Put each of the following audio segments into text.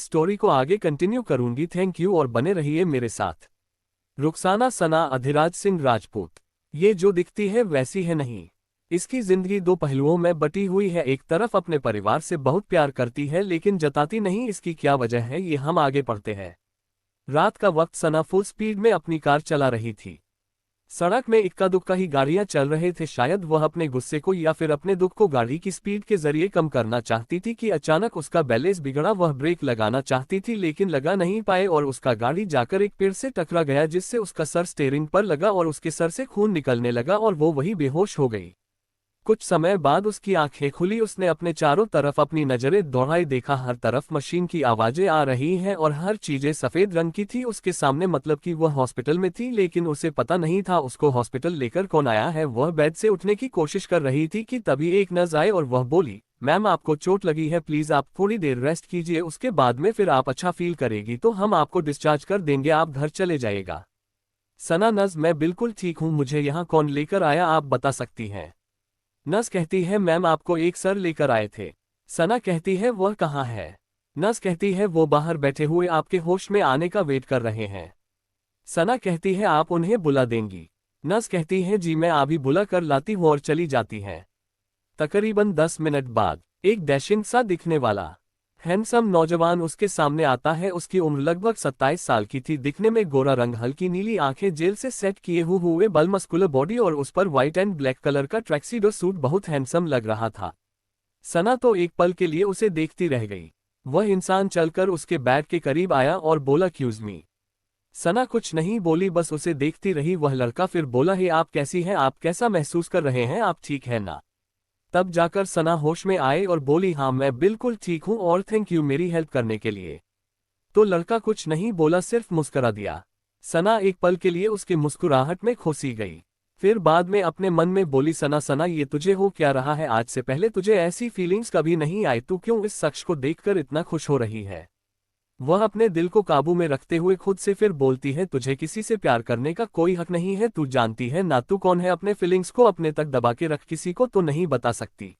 Story को आगे continue करूंगी। थैंक यू और बने रहिए मेरे साथ। रुखसाना सना अधिराज सिंह राजपूत। ये जो दिखती है वैसी है नहीं। इसकी जिंदगी दो पहलुओं में बटी हुई है। एक तरफ अपने परिवार से बहुत प्यार करती है लेकिन जताती नहीं। इसकी क्या वजह है ये हम आगे पढ़ते हैं। रात का वक्त सना फुल स्पीड में अपनी कार चला रही थी। सड़क में इक्का दुक्का ही गाड़ियां चल रहे थे। शायद वह अपने गुस्से को या फिर अपने दुख को गाड़ी की स्पीड के जरिए कम करना चाहती थी कि अचानक उसका बैलेंस बिगड़ा। वह ब्रेक लगाना चाहती थी लेकिन लगा नहीं पाए और उसका गाड़ी जाकर एक पेड़ से टकरा गया जिससे उसका सर स्टीयरिंग पर लगा और उसके सर से खून निकलने लगा और वो वही बेहोश हो गई। कुछ समय बाद उसकी आंखें खुली। उसने अपने चारों तरफ अपनी नजरें दौड़ाई। देखा हर तरफ मशीन की आवाजें आ रही हैं और हर चीजें सफेद रंग की थी उसके सामने। मतलब कि वह हॉस्पिटल में थी लेकिन उसे पता नहीं था उसको हॉस्पिटल लेकर कौन आया है। वह बेड से उठने की कोशिश कर रही थी कि तभी एक नर्स आए और वह बोली, मैम आपको चोट लगी है, प्लीज आप थोड़ी देर रेस्ट कीजिए, उसके बाद में फिर आप अच्छा फील करेगी तो हम आपको डिस्चार्ज कर देंगे, आप घर चले जाइएगा। सना, नर्स मैं बिल्कुल ठीक हूँ, मुझे यहाँ कौन लेकर आया आप बता सकती हैं? नर्स कहती है, मैम आपको एक सर लेकर आए थे। सना कहती है, वह कहाँ है? नर्स कहती है, वो बाहर बैठे हुए आपके होश में आने का वेट कर रहे हैं। सना कहती है, आप उन्हें बुला देंगी? नर्स कहती है, जी मैं अभी बुला कर लाती हूँ और चली जाती है। तकरीबन 10 मिनट बाद एक डैशिंग सा दिखने वाला हैंडसम नौजवान उसके सामने आता है। उसकी उम्र लगभग 27 साल की थी। दिखने में गोरा रंग, हल्की नीली आंखें, जेल से सेट किए हुए बल, मस्कुलर बॉडी और उस पर व्हाइट एंड ब्लैक कलर का ट्रैक्सीडो सूट बहुत हैंडसम लग रहा था। सना तो एक पल के लिए उसे देखती रह गई। वह इंसान चलकर उसके बेड के करीब आया और बोला, एक्सक्यूज मी। सना कुछ नहीं बोली, बस उसे देखती रही। वह लड़का फिर बोला, हे आप कैसी हैं, आप कैसा महसूस कर रहे हैं, आप ठीक है ना? तब जाकर सना होश में आए और बोली, हाँ मैं बिल्कुल ठीक हूँ और थैंक यू मेरी हेल्प करने के लिए। तो लड़का कुछ नहीं बोला, सिर्फ मुस्कुरा दिया। सना एक पल के लिए उसके मुस्कुराहट में खोसी गई। फिर बाद में अपने मन में बोली, सना सना ये तुझे हो क्या रहा है? आज से पहले तुझे ऐसी फीलिंग्स कभी नहीं आई, तू क्यों इस शख्स को देखकर इतना खुश हो रही है? वह अपने दिल को काबू में रखते हुए खुद से फिर बोलती है, तुझे किसी से प्यार करने का कोई हक नहीं है, तू जानती है ना तू कौन है? अपने फीलिंग्स को अपने तक दबा के रख, किसी को तो नहीं बता सकती।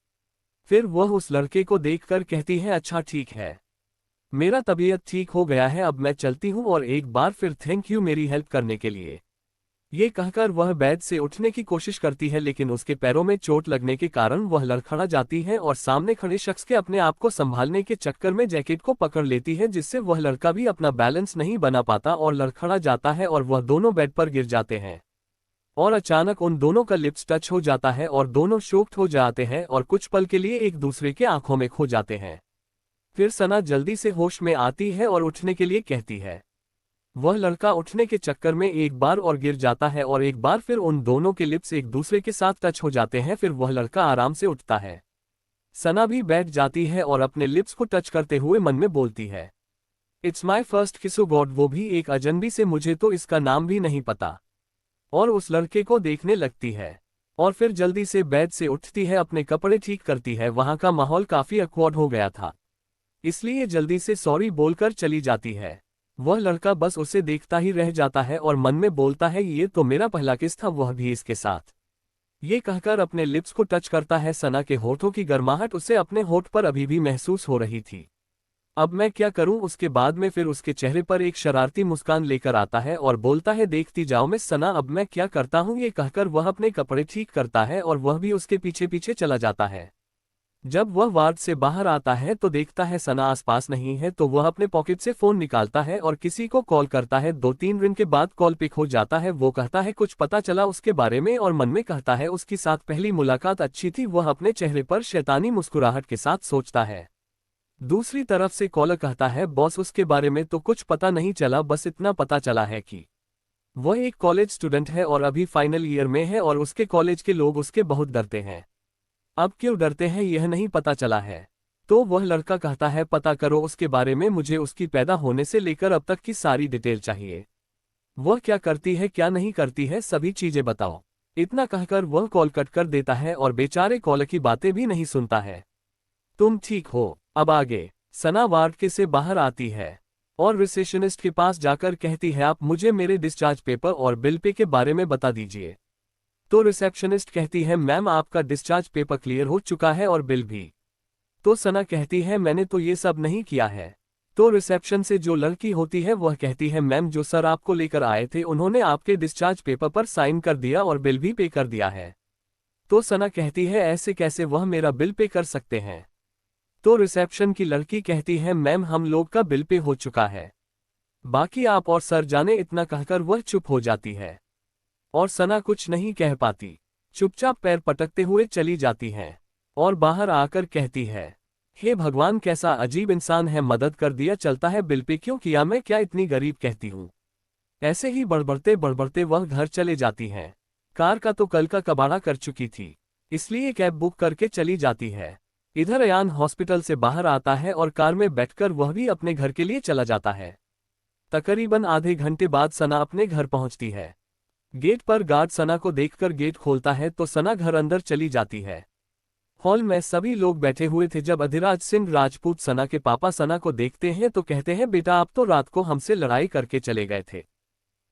फिर वह उस लड़के को देखकर कहती है, अच्छा ठीक है, मेरा तबीयत ठीक हो गया है, अब मैं चलती हूँ और एक बार फिर थैंक यू मेरी हेल्प करने के लिए। ये कहकर वह बेड से उठने की कोशिश करती है लेकिन उसके पैरों में चोट लगने के कारण वह लड़खड़ा जाती है और सामने खड़े शख्स के अपने आप को संभालने के चक्कर में जैकेट को पकड़ लेती है जिससे वह लड़का भी अपना बैलेंस नहीं बना पाता और लड़खड़ा जाता है और वह दोनों बेड पर गिर जाते हैं। और अचानक उन दोनों का लिप्स टच हो जाता है और दोनों शॉक्ड हो जाते हैं और कुछ पल के लिए एक दूसरे के आंखों में खो जाते हैं। फिर सना जल्दी से होश में आती है और उठने के लिए कहती है। वह लड़का उठने के चक्कर में एक बार और गिर जाता है और एक बार फिर उन दोनों के लिप्स एक दूसरे के साथ टच हो जाते हैं। फिर वह लड़का आराम से उठता है। सना भी बैठ जाती है और अपने लिप्स को टच करते हुए मन में बोलती है, इट्स माई फर्स्ट किस गॉड, वो भी एक अजनबी से, मुझे तो इसका नाम भी नहीं पता। और उस लड़के को देखने लगती है और फिर जल्दी से बेड से उठती है, अपने कपड़े ठीक करती है। वहां का माहौल काफी ऑकवर्ड हो गया था इसलिए जल्दी से सॉरी बोलकर चली जाती है। वह लड़का बस उसे देखता ही रह जाता है और मन में बोलता है, ये तो मेरा पहला किस था, वह भी इसके साथ। ये कहकर अपने लिप्स को टच करता है। सना के होठों की गर्माहट उसे अपने होठ पर अभी भी महसूस हो रही थी। अब मैं क्या करूं? उसके बाद में फिर उसके चेहरे पर एक शरारती मुस्कान लेकर आता है और बोलता है, देखती जाओ मिस सना, अब मैं क्या करता हूं? ये कहकर वह अपने कपड़े ठीक करता है और वह भी उसके पीछे पीछे चला जाता है। जब वह वार्ड से बाहर आता है तो देखता है सना आसपास नहीं है, तो वह अपने पॉकेट से फोन निकालता है और किसी को कॉल करता है। 2-3 दिन के बाद कॉल पिक हो जाता है। वो कहता है कुछ पता चला उसके बारे में और मन में कहता है उसके साथ पहली मुलाकात अच्छी थी। वह अपने चेहरे पर शैतानी मुस्कुराहट के साथ सोचता है। दूसरी तरफ से कॉलर कहता है, बॉस उसके बारे में तो कुछ पता नहीं चला, बस इतना पता चला है कि वह एक कॉलेज स्टूडेंट है और अभी फाइनल ईयर में है और उसके कॉलेज के लोग उसके बहुत डरते हैं। अब क्यों डरते हैं यह नहीं पता चला है। तो वह लड़का कहता है, पता करो उसके बारे में, मुझे उसकी पैदा होने से लेकर अब तक की सारी डिटेल चाहिए। वह क्या करती है क्या नहीं करती है, सभी चीजें बताओ। इतना कहकर वह कॉल कट कर देता है और बेचारे कॉलर की बातें भी नहीं सुनता है। तुम ठीक हो? अब आगे। सना वार्ड के से बाहर आती है और रिसेप्शनिस्ट के पास जाकर कहती है, आप मुझे मेरे डिस्चार्ज पेपर और बिल पे के बारे में बता दीजिए। तो रिसेप्शनिस्ट कहती है, मैम आपका डिस्चार्ज पेपर क्लियर हो चुका है और बिल भी। तो सना कहती है, मैंने तो ये सब नहीं किया है। तो रिसेप्शन से जो लड़की होती है वह कहती है मैम जो सर आपको लेकर आए थे उन्होंने आपके डिस्चार्ज पेपर पर साइन कर दिया और बिल भी पे कर दिया है। तो सना कहती है ऐसे कैसे वह मेरा बिल पे कर सकते हैं। तो रिसेप्शन की लड़की कहती है मैम हम लोग का बिल पे हो चुका है, बाकी आप और सर जाने। इतना कहकर वह चुप हो जाती है और सना कुछ नहीं कह पाती, चुपचाप पैर पटकते हुए चली जाती है और बाहर आकर कहती है हे भगवान कैसा अजीब इंसान है, मदद कर दिया चलता है बिल पे क्यों किया, मैं क्या इतनी गरीब कहती हूँ। ऐसे ही बड़बड़ते बड़बड़ते वह घर चले जाती हैं। कार का तो कल का कबाड़ा कर चुकी थी, इसलिए कैब बुक करके चली जाती है। इधर अयान हॉस्पिटल से बाहर आता है और कार में बैठकर वह भी अपने घर के लिए चला जाता है। तकरीबन आधे घंटे बाद सना अपने घर पहुंचती है। गेट पर गार्ड सना को देखकर गेट खोलता है तो सना घर अंदर चली जाती है। हॉल में सभी लोग बैठे हुए थे जब अधिराज सिंह राजपूत सना के पापा सना को देखते हैं तो कहते हैं बेटा आप तो रात को हमसे लड़ाई करके चले गए थे,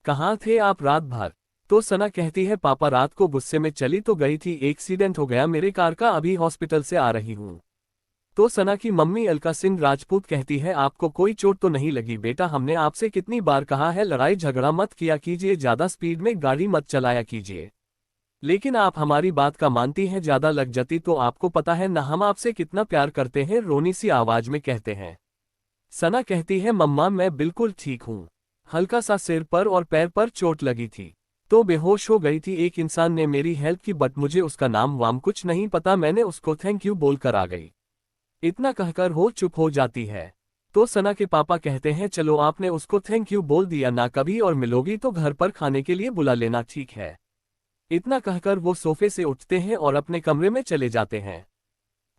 कहाँ थे आप रात भर। तो सना कहती है पापा रात को गुस्से में चली तो गई थी, एक्सीडेंट हो गया मेरे कार का, अभी हॉस्पिटल से आ रही हूँ। तो सना की मम्मी अलका सिंह राजपूत कहती है आपको कोई चोट तो नहीं लगी बेटा, हमने आपसे कितनी बार कहा है लड़ाई झगड़ा मत किया कीजिए, ज्यादा स्पीड में गाड़ी मत चलाया कीजिए, लेकिन आप हमारी बात का मानती हैं, ज्यादा लग जाती तो आपको पता है ना हम आपसे कितना प्यार करते हैं, रोनी सी आवाज में कहते हैं। सना कहती है मम्मा मैं बिल्कुल ठीक हूँ, हल्का सा सिर पर और पैर पर चोट लगी थी तो बेहोश हो गई थी, एक इंसान ने मेरी हेल्प की बट मुझे उसका नाम वाम कुछ नहीं पता, मैंने उसको थैंक यू बोलकर आ गई। इतना कहकर वो चुप हो जाती है। तो सना के पापा कहते हैं चलो आपने उसको थैंक यू बोल दिया ना, कभी और मिलोगी तो घर पर खाने के लिए बुला लेना, ठीक है। इतना कहकर वो सोफे से उठते हैं और अपने कमरे में चले जाते हैं।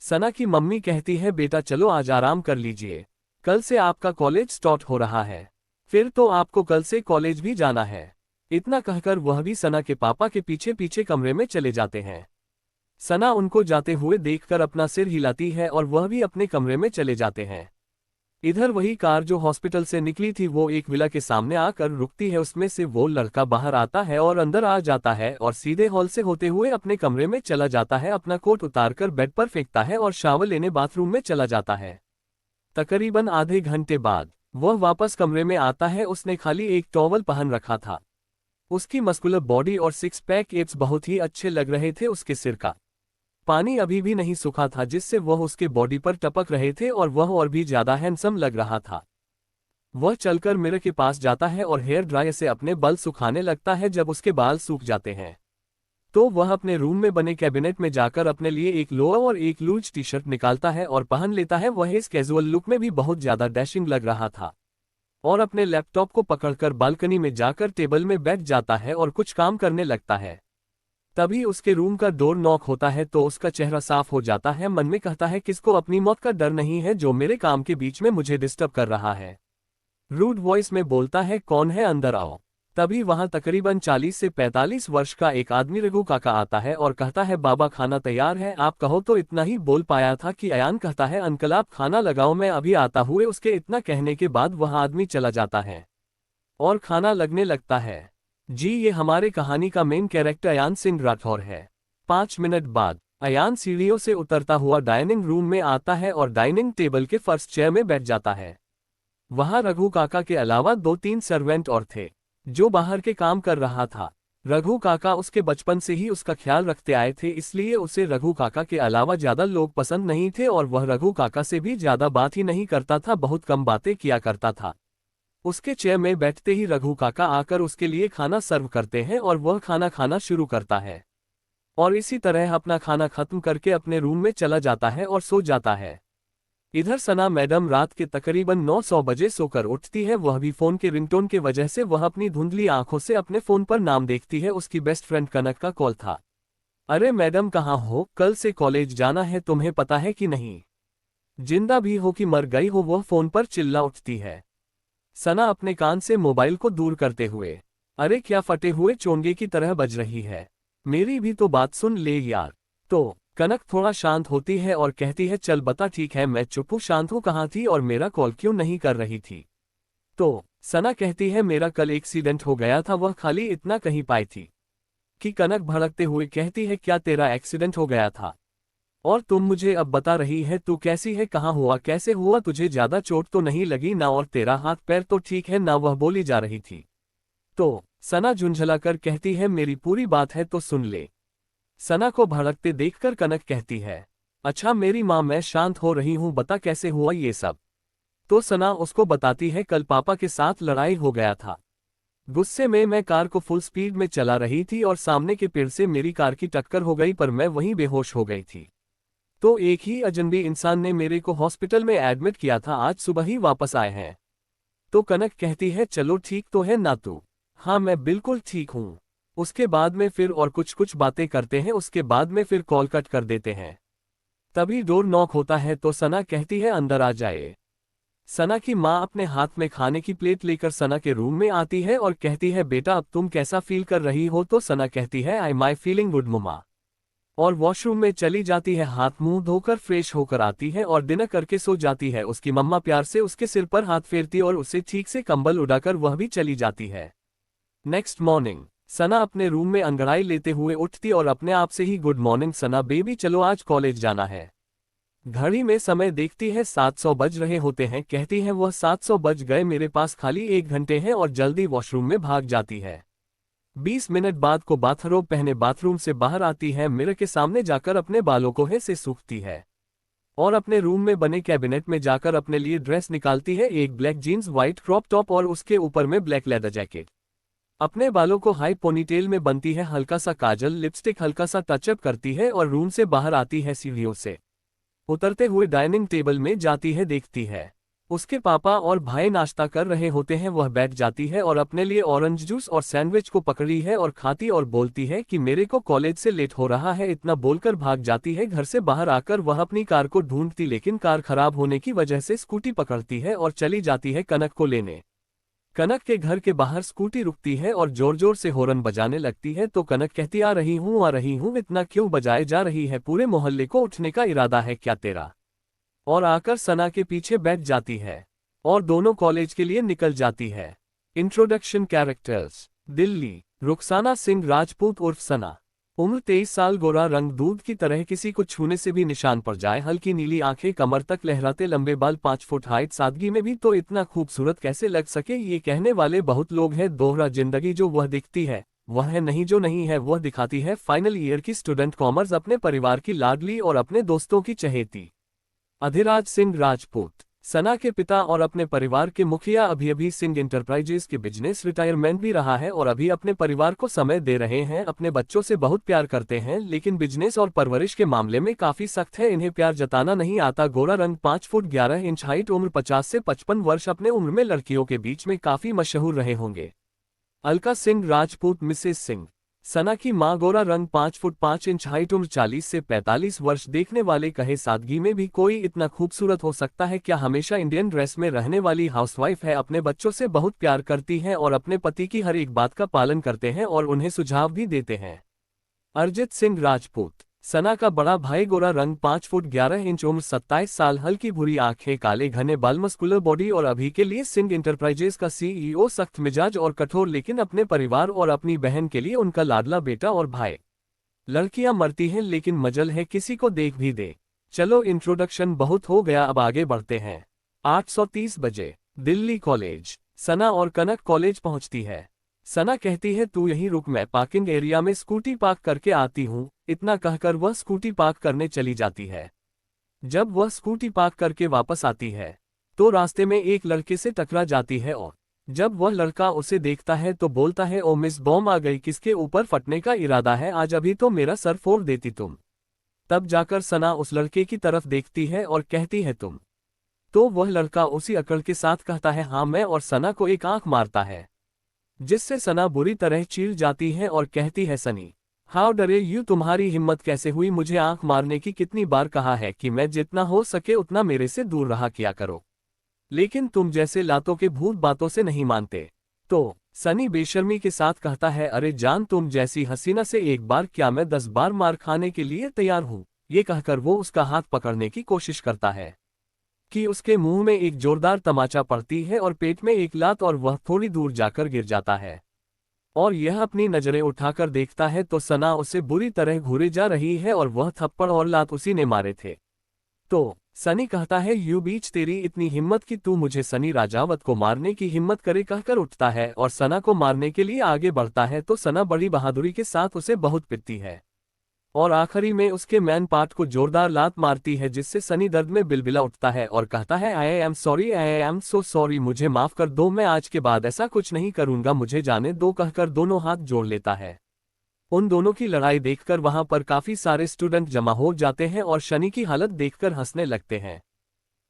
सना की मम्मी कहती है बेटा चलो आज आराम कर लीजिए, कल से आपका कॉलेज स्टार्ट हो रहा है, फिर तो आपको कल से कॉलेज भी जाना है। इतना कहकर वह भी सना के पापा के पीछे पीछे कमरे में चले जाते हैं। सना उनको जाते हुए देखकर अपना सिर हिलाती है और वह भी अपने कमरे में चले जाते हैं। इधर वही कार जो हॉस्पिटल से निकली थी वो एक विला के सामने आकर रुकती है, उसमें से वो लड़का बाहर आता है और अंदर आ जाता है और सीधे हॉल से होते हुए अपने कमरे में चला जाता है, अपना कोट उतारकर बेड पर फेंकता है और शावर लेने बाथरूम में चला जाता है। तकरीबन आधे घंटे बाद वह वापस कमरे में आता है, उसने खाली एक टॉवल पहन रखा था। उसकी मस्कुलर बॉडी और सिक्स पैक एब्स बहुत ही अच्छे लग रहे थे, उसके सिर का पानी अभी भी नहीं सूखा था जिससे वह उसके बॉडी पर टपक रहे थे और वह और भी ज्यादा हैंडसम लग रहा था। वह चलकर मिरर के पास जाता है और हेयर ड्रायर से अपने बाल सुखाने लगता है। जब उसके बाल सूख जाते हैं तो वह अपने रूम में बने कैबिनेट में जाकर अपने लिए एक लोअर और एक लूज टी शर्ट निकालता है और पहन लेता है। वह इस कैजुअल लुक में भी बहुत ज्यादा डैशिंग लग रहा था और अपने लैपटॉप को पकड़कर बालकनी में जाकर टेबल में बैठ जाता है और कुछ काम करने लगता है। तभी उसके रूम का डोर नॉक होता है तो उसका चेहरा साफ हो जाता है। मन में कहता है किसको अपनी मौत का डर नहीं है जो मेरे काम के बीच में मुझे डिस्टर्ब कर रहा है। रूड वॉइस में बोलता है कौन है अंदर आओ। तभी वहां तकरीबन 40 से 45 वर्ष का एक आदमी रघु काका आता है और कहता है बाबा खाना तैयार है, आप कहो। तो इतना ही बोल पाया था कि अयान कहता है अंकल आप खाना लगाओ मैं अभी आता हुए। उसके इतना कहने के बाद वह आदमी चला जाता है और खाना लगने लगता है। जी ये हमारे कहानी का मेन कैरेक्टर अयान सिंह राठौर है। 5 मिनट बाद अयान सीढ़ियों से उतरता हुआ डाइनिंग रूम में आता है और डाइनिंग टेबल के फर्स्ट चेयर में बैठ जाता है। वहां रघु काका के अलावा 2-3 सर्वेंट और थे जो बाहर के काम कर रहा था। रघु काका उसके बचपन से ही उसका ख्याल रखते आए थे, इसलिए उसे रघु काका के अलावा ज्यादा लोग पसंद नहीं थे और वह रघु काका से भी ज्यादा बात ही नहीं करता था, बहुत कम बातें किया करता था। उसके चेयर में बैठते ही रघु काका आकर उसके लिए खाना सर्व करते हैं और वह खाना खाना शुरू करता है और इसी तरह अपना खाना खत्म करके अपने रूम में चला जाता है और सो जाता है। इधर सना मैडम रात के तकरीबन 9-100 बजे सोकर उठती है। वह भी फोन के रिंगटोन की वजह से वह अपनी धुंधली आंखों से अपने फोन पर नाम देखती है। उसकी बेस्ट फ्रेंड कनक का कॉल था। अरे मैडम कहाँ हो, कल से कॉलेज जाना है, तुम्हें पता है कि नहीं? जिंदा भी हो कि मर गई हो, वह फोन पर चिल्ला उठती है। सना अपने कान से मोबाइल को दूर करते हुए अरे क्या फटे हुए चोंगे की तरह बज रही है, मेरी भी तो बात सुन ले यार। तो कनक थोड़ा शांत होती है और कहती है चल बता, ठीक है मैं चुप हूँ, शांत हूँ, कहाँ थी और मेरा कॉल क्यों नहीं कर रही थी? तो सना कहती है मेरा कल एक्सीडेंट हो गया था, वह खाली इतना कहीं पाई थी कि कनक भड़कते हुए कहती है क्या तेरा एक्सीडेंट हो गया था? और तुम मुझे अब बता रही है तू कैसी है, कहाँ हुआ, कैसे हुआ, तुझे ज्यादा चोट तो नहीं लगी ना, और तेरा हाथ पैर तो ठीक है ना, वह बोली जा रही थी। तो सना झुंझलाकर कहती है मेरी पूरी बात है तो सुन ले। सना को भड़कते देखकर कनक कहती है अच्छा मेरी माँ, मैं शांत हो रही हूँ, बता कैसे हुआ ये सब। तो सना उसको बताती है कल पापा के साथ लड़ाई हो गया था। गुस्से में मैं कार को फुल स्पीड में चला रही थी और सामने के पेड़ से मेरी कार की टक्कर हो गई, पर मैं वहीं बेहोश हो गई थी। तो एक ही अजनबी इंसान ने मेरे को हॉस्पिटल में एडमिट किया था, आज सुबह ही वापस आए हैं। तो कनक कहती है चलो ठीक तो है ना तू। हाँ मैं बिल्कुल ठीक हूँ। उसके बाद में फिर और कुछ कुछ बातें करते हैं, उसके बाद में फिर कॉल कट कर देते हैं। तभी डोर नॉक होता है तो सना कहती है अंदर आ जाए। सना की माँ अपने हाथ में खाने की प्लेट लेकर सना के रूम में आती है और कहती है बेटा अब तुम कैसा फील कर रही हो। तो सना कहती है आई माई फीलिंग गुड मम्मा, और वॉशरूम में चली जाती है, हाथ मुंह धोकर फ्रेश होकर आती है और डिनर करके सो जाती है। उसकी मम्मा प्यार से उसके सिर पर हाथ फेरती और उसे ठीक से कंबल उड़ाकर वह भी चली जाती है। नेक्स्ट मॉर्निंग सना अपने रूम में अंगड़ाई लेते हुए उठती और अपने आप से ही गुड मॉर्निंग सना बेबी, चलो आज कॉलेज जाना है। घड़ी में समय देखती है 700 बज रहे होते हैं, कहती है वह 700 बज गए, मेरे पास खाली 1 घंटे हैं, और जल्दी वॉशरूम में भाग जाती है। 20 मिनट बाद को बाथरोब पहने बाथरूम से बाहर आती है, मिरर के सामने जाकर अपने बालों को से सूखती है और अपने रूम में बने कैबिनेट में जाकर अपने लिए ड्रेस निकालती है, एक black jeans, white crop top और उसके ऊपर में ब्लैक लेदर जैकेट। अपने बालों को हाई पोनीटेल में बनती है, हल्का सा काजल लिपस्टिक हल्का सा टचअप करती है और रूम से बाहर आती है, सीढ़ियों से उतरते हुए डाइनिंग टेबल में जाती है, देखती है उसके पापा और भाई नाश्ता कर रहे होते हैं। वह बैठ जाती है और अपने लिए ऑरेंज जूस और सैंडविच को पकड़ी है और खाती और बोलती है कि मेरे को कॉलेज से लेट हो रहा है, इतना बोलकर भाग जाती है। घर से बाहर आकर वह अपनी कार को ढूंढती, लेकिन कार खराब होने की वजह से स्कूटी पकड़ती है और चली जाती है कनक को लेने। कनक के घर के बाहर स्कूटी रुकती है और जोर जोर से हॉर्न बजाने लगती है। तो कनक कहती आ रही हूँ, इतना क्यों बजाए जा रही है, पूरे मोहल्ले को उठने का इरादा है क्या तेरा। और आकर सना के पीछे बैठ जाती है और दोनों कॉलेज के लिए निकल जाती है। Introduction characters. दिल्ली, रुखसाना सिंह राजपूत उर्फ सना। उम्र 23 साल, गोरा रंग दूध की तरह, किसी को छूने से भी निशान पड़ जाए, हल्की नीली आंखें, कमर तक लहराते लंबे बाल, 5 फुट हाइट, सादगी में भी तो इतना खूबसूरत कैसे लग सके, ये कहने वाले बहुत लोग हैं। दोहरा जिंदगी, जो वह दिखती है वह है नहीं, जो नहीं है वह दिखाती है। फाइनल ईयर की स्टूडेंट, कॉमर्स, अपने परिवार की लाडली और अपने दोस्तों की चहेती। अधिराज सिंह राजपूत। सना के पिता और अपने परिवार के मुखिया अभी सिंह इंटरप्राइजेज के बिजनेस, रिटायरमेंट भी रहा है और अभी अपने परिवार को समय दे रहे हैं। अपने बच्चों से बहुत प्यार करते हैं, लेकिन बिजनेस और परवरिश के मामले में काफी सख्त है, इन्हें प्यार जताना नहीं आता। गोरा रंग, 5 फुट 11 इंच हाइट, उम्र 50 से 55 वर्ष, अपने उम्र में लड़कियों के बीच में काफी मशहूर रहे होंगे। अलका सिंह राजपूत, मिसेस सिंह। सना की मां, गोरा रंग, 5 फुट 5 इंच हाइट, उम्र 40 से 45 वर्ष। देखने वाले कहे सादगी में भी कोई इतना खूबसूरत हो सकता है क्या, हमेशा इंडियन ड्रेस में रहने वाली हाउसवाइफ है, अपने बच्चों से बहुत प्यार करती हैं और अपने पति की हर एक बात का पालन करते हैं और उन्हें सुझाव भी देते हैं। अरिजीत सिंह राजपूत। सना का बड़ा भाई, गोरा रंग, 5 फुट 11 इंच, उम्र 27 साल, हल्की भूरी आंखें, काले घने बाल, मस्कुलर बॉडी और अभी के लिए सिंह इंटरप्राइजेज का सीईओ, सख्त मिजाज और कठोर, लेकिन अपने परिवार और अपनी बहन के लिए उनका लाडला बेटा और भाई। लड़कियां मरती हैं लेकिन मजल है किसी को देख भी दे। चलो इंट्रोडक्शन बहुत हो गया, अब आगे बढ़ते हैं। 8:30 बजे दिल्ली कॉलेज। सना और कनक कॉलेज पहुंचती है। सना कहती है तू यहीं रुक, मैं पार्किंग एरिया में स्कूटी पार्क करके आती हूँ। इतना कहकर वह स्कूटी पार्क करने चली जाती है। जब वह स्कूटी पार्क करके वापस आती है तो रास्ते में एक लड़के से टकरा जाती है और जब वह लड़का उसे देखता है तो बोलता है ओ मिस, बॉम्ब आ गई, किसके ऊपर फटने का इरादा है, आज अभी तो मेरा सर फोड़ देती तुम। तब जाकर सना उस लड़के की तरफ देखती है और कहती है तुम। तो वह लड़का उसी अकड़ के साथ कहता है हाँ मैं, और सना को एक आंख मारता है, जिससे सना बुरी तरह चीर जाती है और कहती है सनी हाउ डरे यू, तुम्हारी हिम्मत कैसे हुई मुझे आंख मारने की, कितनी बार कहा है कि मैं जितना हो सके उतना मेरे से दूर रहा किया करो, लेकिन तुम जैसे लातों के भूत बातों से नहीं मानते। तो सनी बेशर्मी के साथ कहता है अरे जान, तुम जैसी हसीना से एक बार क्या मैं 10 बार मार खाने के लिए तैयार हूँ। ये कहकर वो उसका हाथ पकड़ने की कोशिश करता है कि उसके मुंह में एक जोरदार तमाचा पड़ती है और पेट में एक लात, और वह थोड़ी दूर जाकर गिर जाता है और यह अपनी नजरें उठाकर देखता है तो सना उसे बुरी तरह घूरे जा रही है और वह थप्पड़ और लात उसी ने मारे थे। तो सनी कहता है, यू बीच तेरी इतनी हिम्मत कि तू मुझे सनी राजावत को मारने की हिम्मत करे, कहकर उठता है और सना को मारने के लिए आगे बढ़ता है तो सना बड़ी बहादुरी के साथ उसे बहुत पिटती है और आखिरी में उसके मैन पार्ट को जोरदार लात मारती है, जिससे सनी दर्द में बिलबिला उठता है और कहता है, I am sorry, I am so sorry, मुझे माफ कर दो, मैं आज के बाद ऐसा कुछ नहीं करूंगा, मुझे जाने दो, कहकर दोनों हाथ जोड़ लेता है। उन दोनों की लड़ाई देखकर वहां पर काफी सारे स्टूडेंट जमा हो जाते हैं और शनि की हालत देखकर हंसने लगते हैं।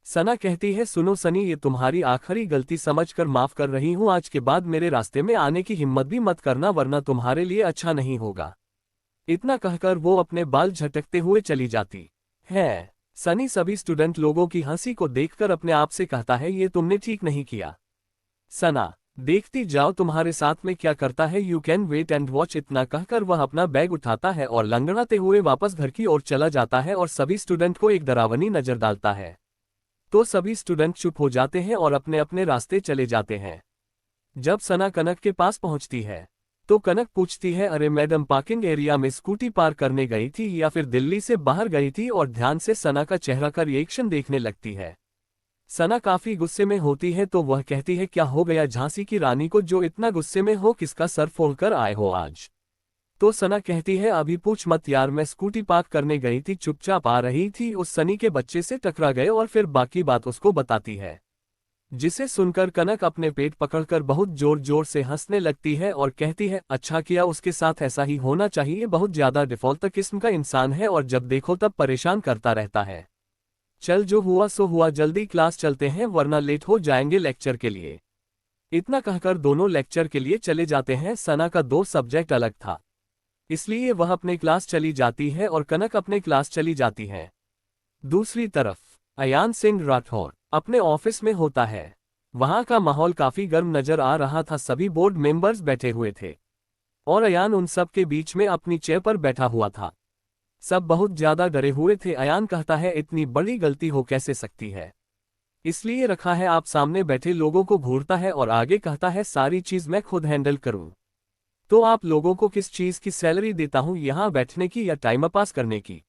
सना कहती है, सुनो सनी, ये तुम्हारी आखिरी गलती समझकर माफ कर रही हूं, आज के बाद मेरे रास्ते में आने की हिम्मत भी मत करना वरना तुम्हारे लिए अच्छा नहीं होगा। इतना कहकर वो अपने बाल झटकते हुए चली जाती है। सनी सभी स्टूडेंट लोगों की हंसी को देखकर अपने आप से कहता है, ये तुमने ठीक नहीं किया। सना, देखती जाओ तुम्हारे साथ में क्या करता है, you can wait and watch. इतना कहकर वह अपना बैग उठाता है और लंगड़ाते हुए वापस घर की ओर चला जाता है और सभी स्टूडेंट को एक डरावनी नजर डालता है। तो सभी स्टूडेंट चुप हो जाते हैं और अपने अपने रास्ते चले जाते हैं। जब सना कनक के पास पहुंचती है तो कनक पूछती है, अरे मैडम, पार्किंग एरिया में स्कूटी पार्क करने गई थी या फिर दिल्ली से बाहर गई थी, और ध्यान से सना का चेहरा का रिएक्शन देखने लगती है। सना काफी गुस्से में होती है तो वह कहती है, क्या हो गया झांसी की रानी को जो इतना गुस्से में हो, किसका सर फोड़कर आए हो आज? तो सना कहती है, अभी पूछ मत यार, मैं स्कूटी पार्क करने गई थी, चुपचाप आ रही थी, उस सनी के बच्चे से टकरा गए, और फिर बाकी बात उसको बताती है। जिसे सुनकर कनक अपने पेट पकड़कर बहुत जोर जोर से हंसने लगती है और कहती है, अच्छा किया, उसके साथ ऐसा ही होना चाहिए, बहुत ज्यादा डिफॉल्ट किस्म का इंसान है और जब देखो तब परेशान करता रहता है। चल, जो हुआ सो हुआ, जल्दी क्लास चलते हैं वरना लेट हो जाएंगे लेक्चर के लिए। इतना कहकर दोनों लेक्चर के लिए चले जाते हैं। सना का 2 सब्जेक्ट अलग था, इसलिए वह अपने क्लास चली जाती है और कनक अपने क्लास चली जाती है। दूसरी तरफ अयान सिंह राठौर अपने ऑफिस में होता है। वहां का माहौल काफी गर्म नजर आ रहा था, सभी बोर्ड मेंबर्स बैठे हुए थे और अयान उन सब के बीच में अपनी चेयर पर बैठा हुआ था। सब बहुत ज्यादा डरे हुए थे। अयान कहता है, इतनी बड़ी गलती हो कैसे सकती है, इसलिए रखा है, आप सामने बैठे लोगों को घूरता है और आगे कहता है, सारी चीज मैं खुद हैंडल करूं। तो आप लोगों को किस चीज की सैलरी देता हूं, यहां बैठने की या टाइम पास करने की?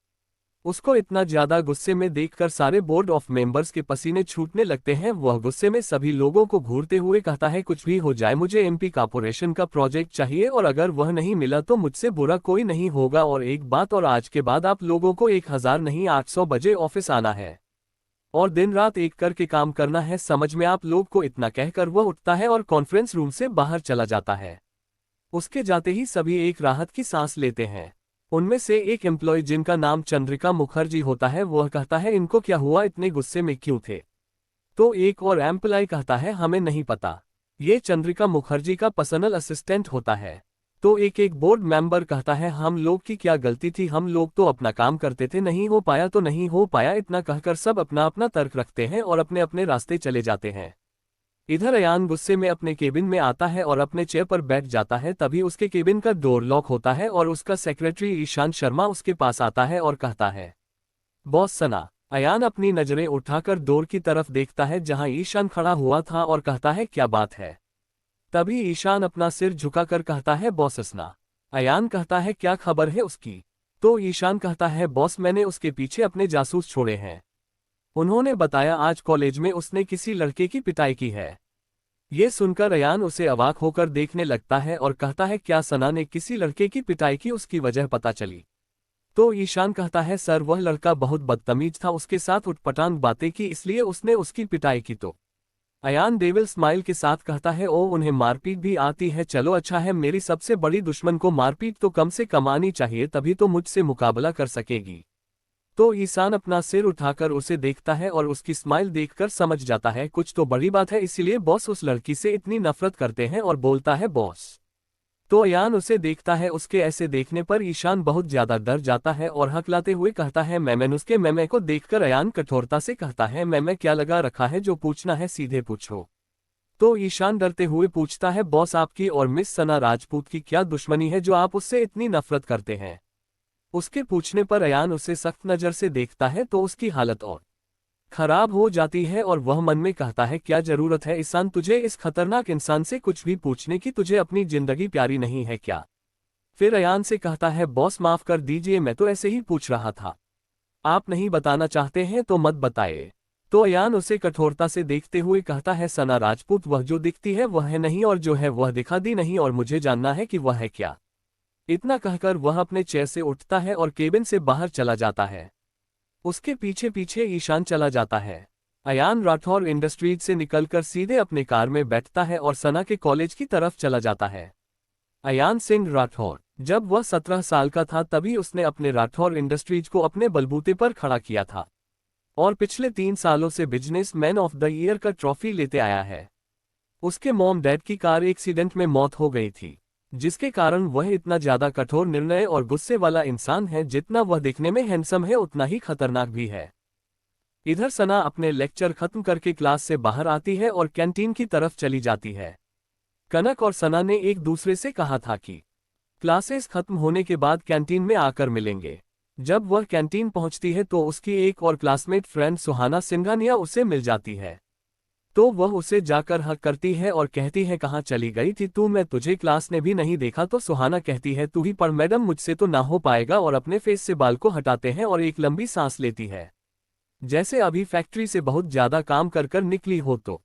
उसको इतना ज्यादा गुस्से में देखकर सारे बोर्ड ऑफ मेंबर्स के पसीने छूटने लगते हैं। वह गुस्से में सभी लोगों को घूरते हुए कहता है, कुछ भी हो जाए, मुझे एमपी कॉर्पोरेशन का प्रोजेक्ट चाहिए और अगर वह नहीं मिला तो मुझसे बुरा कोई नहीं होगा। और एक बात और, आज के बाद आप लोगों को 1000 नहीं 800 बजे ऑफिस आना है और दिन रात एक करके काम करना है, समझ में आप लोग को? इतना कहकर वह उठता है और कॉन्फ्रेंस रूम से बाहर चला जाता है। उसके जाते ही सभी एक राहत की सांस लेते हैं। उनमें से एक एम्प्लॉय जिनका नाम चंद्रिका मुखर्जी होता है, वह कहता है, इनको क्या हुआ, इतने गुस्से में क्यों थे? तो एक और एम्प्लॉय कहता है, हमें नहीं पता, ये चंद्रिका मुखर्जी का पर्सनल असिस्टेंट होता है। तो एक बोर्ड मेंबर कहता है, हम लोग की क्या गलती थी, हम लोग तो अपना काम करते थे, नहीं हो पाया तो नहीं हो पाया। इतना कहकर सब अपना अपना तर्क रखते हैं और अपने अपने रास्ते चले जाते हैं। इधर अयान गुस्से में अपने केबिन में आता है और अपने चेयर पर बैठ जाता है। तभी उसके केबिन का डोर लॉक होता है और उसका सेक्रेटरी ईशान शर्मा उसके पास आता है और कहता है, बॉस सना। अयान अपनी नजरें उठाकर डोर की तरफ देखता है जहां ईशान खड़ा हुआ था और कहता है, क्या बात है? तभी ईशान अपना सिर झुकाकर कहता है, बॉस सना। अयान कहता है, क्या खबर है उसकी? तो ईशान कहता है, बॉस, मैंने उसके पीछे अपने जासूस छोड़े हैं, उन्होंने बताया आज कॉलेज में उसने किसी लड़के की पिटाई की है। ये सुनकर अयान उसे अवाक होकर देखने लगता है और कहता है, क्या सना ने किसी लड़के की पिटाई की, उसकी वजह पता चली? तो ईशान कहता है, सर, वह लड़का बहुत बदतमीज था, उसके साथ उटपटांग बातें की, इसलिए उसने उसकी पिटाई की। तो अयान डेविल स्माइल के साथ कहता है, ओ, उन्हें मारपीट भी आती है, चलो अच्छा है, मेरी सबसे बड़ी दुश्मन को मारपीट तो कम से कम आनी चाहिए, तभी तो मुझसे मुकाबला कर सकेगी। तो ईशान अपना सिर उठाकर उसे देखता है और उसकी स्माइल देखकर समझ जाता है कुछ तो बड़ी बात है, इसीलिए बॉस उस लड़की से इतनी नफरत करते हैं और बोलता है, बॉस। तो अयान उसे देखता है। उसके ऐसे देखने पर ईशान बहुत ज्यादा डर जाता है और हकलाते हुए कहता है, मैमन। उसके मैमे को देखकर अयान कठोरता से कहता है, मैमे क्या लगा रखा है, जो पूछना है सीधे पूछो। तो ईशान डरते हुए पूछता है, बॉस, आपकी और मिस सना राजपूत की क्या दुश्मनी है जो आप उससे इतनी नफरत करते हैं? उसके पूछने पर अयान उसे सख्त नजर से देखता है तो उसकी हालत और खराब हो जाती है और वह मन में कहता है क्या जरूरत है ईशान तुझे इस खतरनाक इंसान से कुछ भी पूछने की, तुझे अपनी जिंदगी प्यारी नहीं है क्या। फिर अयान से कहता है बॉस माफ कर दीजिए, मैं तो ऐसे ही पूछ रहा था, आप नहीं बताना चाहते हैं तो मत बताइए। तो अयान उसे कठोरता से देखते हुए कहता है सना राजपूत वह जो दिखती है वह है नहीं और जो है वह दिखा दी नहीं और मुझे जानना है कि वह है क्या। इतना कहकर वह अपने चेयर से उठता है और केबिन से बाहर चला जाता है। उसके पीछे पीछे ईशान चला जाता है। अयान राठौर इंडस्ट्रीज से निकलकर सीधे अपने कार में बैठता है और सना के कॉलेज की तरफ चला जाता है। अयान सिंह राठौर जब वह 17 साल का था तभी उसने अपने राठौर इंडस्ट्रीज को अपने बलबूते पर खड़ा किया था और पिछले 3 सालों से business man of the year का ट्रॉफी लेते आया है। उसके मॉम डैड की कार एक्सीडेंट में मौत हो गई थी, जिसके कारण वह इतना ज्यादा कठोर निर्णय और गुस्से वाला इंसान है। जितना वह दिखने में हैंडसम है उतना ही खतरनाक भी है। इधर सना अपने लेक्चर खत्म करके क्लास से बाहर आती है और कैंटीन की तरफ चली जाती है। कनक और सना ने एक दूसरे से कहा था कि क्लासेस खत्म होने के बाद कैंटीन में आकर मिलेंगे। जब वह कैंटीन पहुंचती है तो उसकी एक और क्लासमेट फ्रेंड सुहाना सिंघानिया उसे मिल जाती है। तो वह उसे जाकर हक करती है और कहती है कहाँ चली गई थी तू, मैं तुझे क्लास ने भी नहीं देखा। तो सुहाना कहती है तू ही पढ़ मैडम, मुझसे तो ना हो पाएगा, और अपने फेस से बाल को हटाते हैं और एक लंबी सांस लेती है, जैसे अभी फैक्ट्री से बहुत ज्यादा काम कर कर निकली हो। तो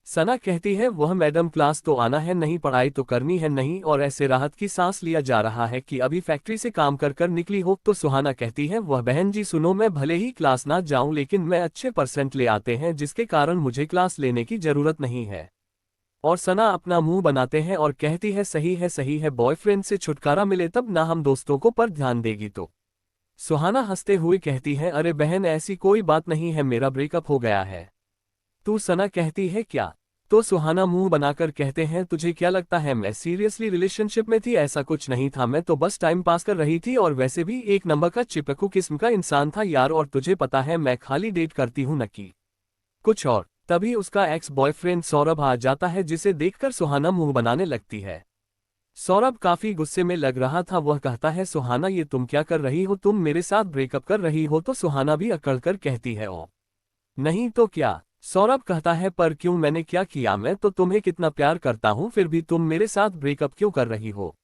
सना कहती है वह मैडम क्लास तो आना है नहीं, पढ़ाई तो करनी है नहीं, और ऐसे राहत की सांस लिया जा रहा है कि अभी फैक्ट्री से काम कर कर निकली हो। तो सुहाना कहती है वह बहन जी सुनो, मैं भले ही क्लास ना जाऊं लेकिन मैं अच्छे परसेंट ले आते हैं जिसके कारण मुझे क्लास लेने की जरूरत नहीं है। और सना अपना मुंह बनाते हैं और कहती है सही है, बॉयफ्रेंड से छुटकारा मिले तब ना हम दोस्तों को पर ध्यान देगी। तो सुहाना हंसते हुए कहती है अरे बहन ऐसी कोई बात नहीं है, मेरा ब्रेकअप हो गया है। तू सना कहती है क्या। तो सुहाना मुंह बनाकर कहते हैं तुझे क्या लगता है मैं सीरियसली रिलेशनशिप में थी, ऐसा कुछ नहीं था, मैं तो बस टाइम पास कर रही थी और वैसे भी एक नंबर का चिपकू किस्म का इंसान था यार, और तुझे पता है मैं खाली डेट करती हूँ न कि कुछ और। तभी उसका एक्स बॉयफ्रेंड सौरभ आ जाता है जिसे देखकर सुहाना मुंह बनाने लगती है। सौरभ काफी गुस्से में लग रहा था, वह कहता है सुहाना ये तुम क्या कर रही हो, तुम मेरे साथ ब्रेकअप कर रही हो। तो सुहाना भी अकड़कर कहती है ओ नहीं तो क्या। सौरभ कहता है पर क्यों, मैंने क्या किया, मैं तो तुम्हें कितना प्यार करता हूं फिर भी तुम मेरे साथ ब्रेकअप क्यों कर रही हो।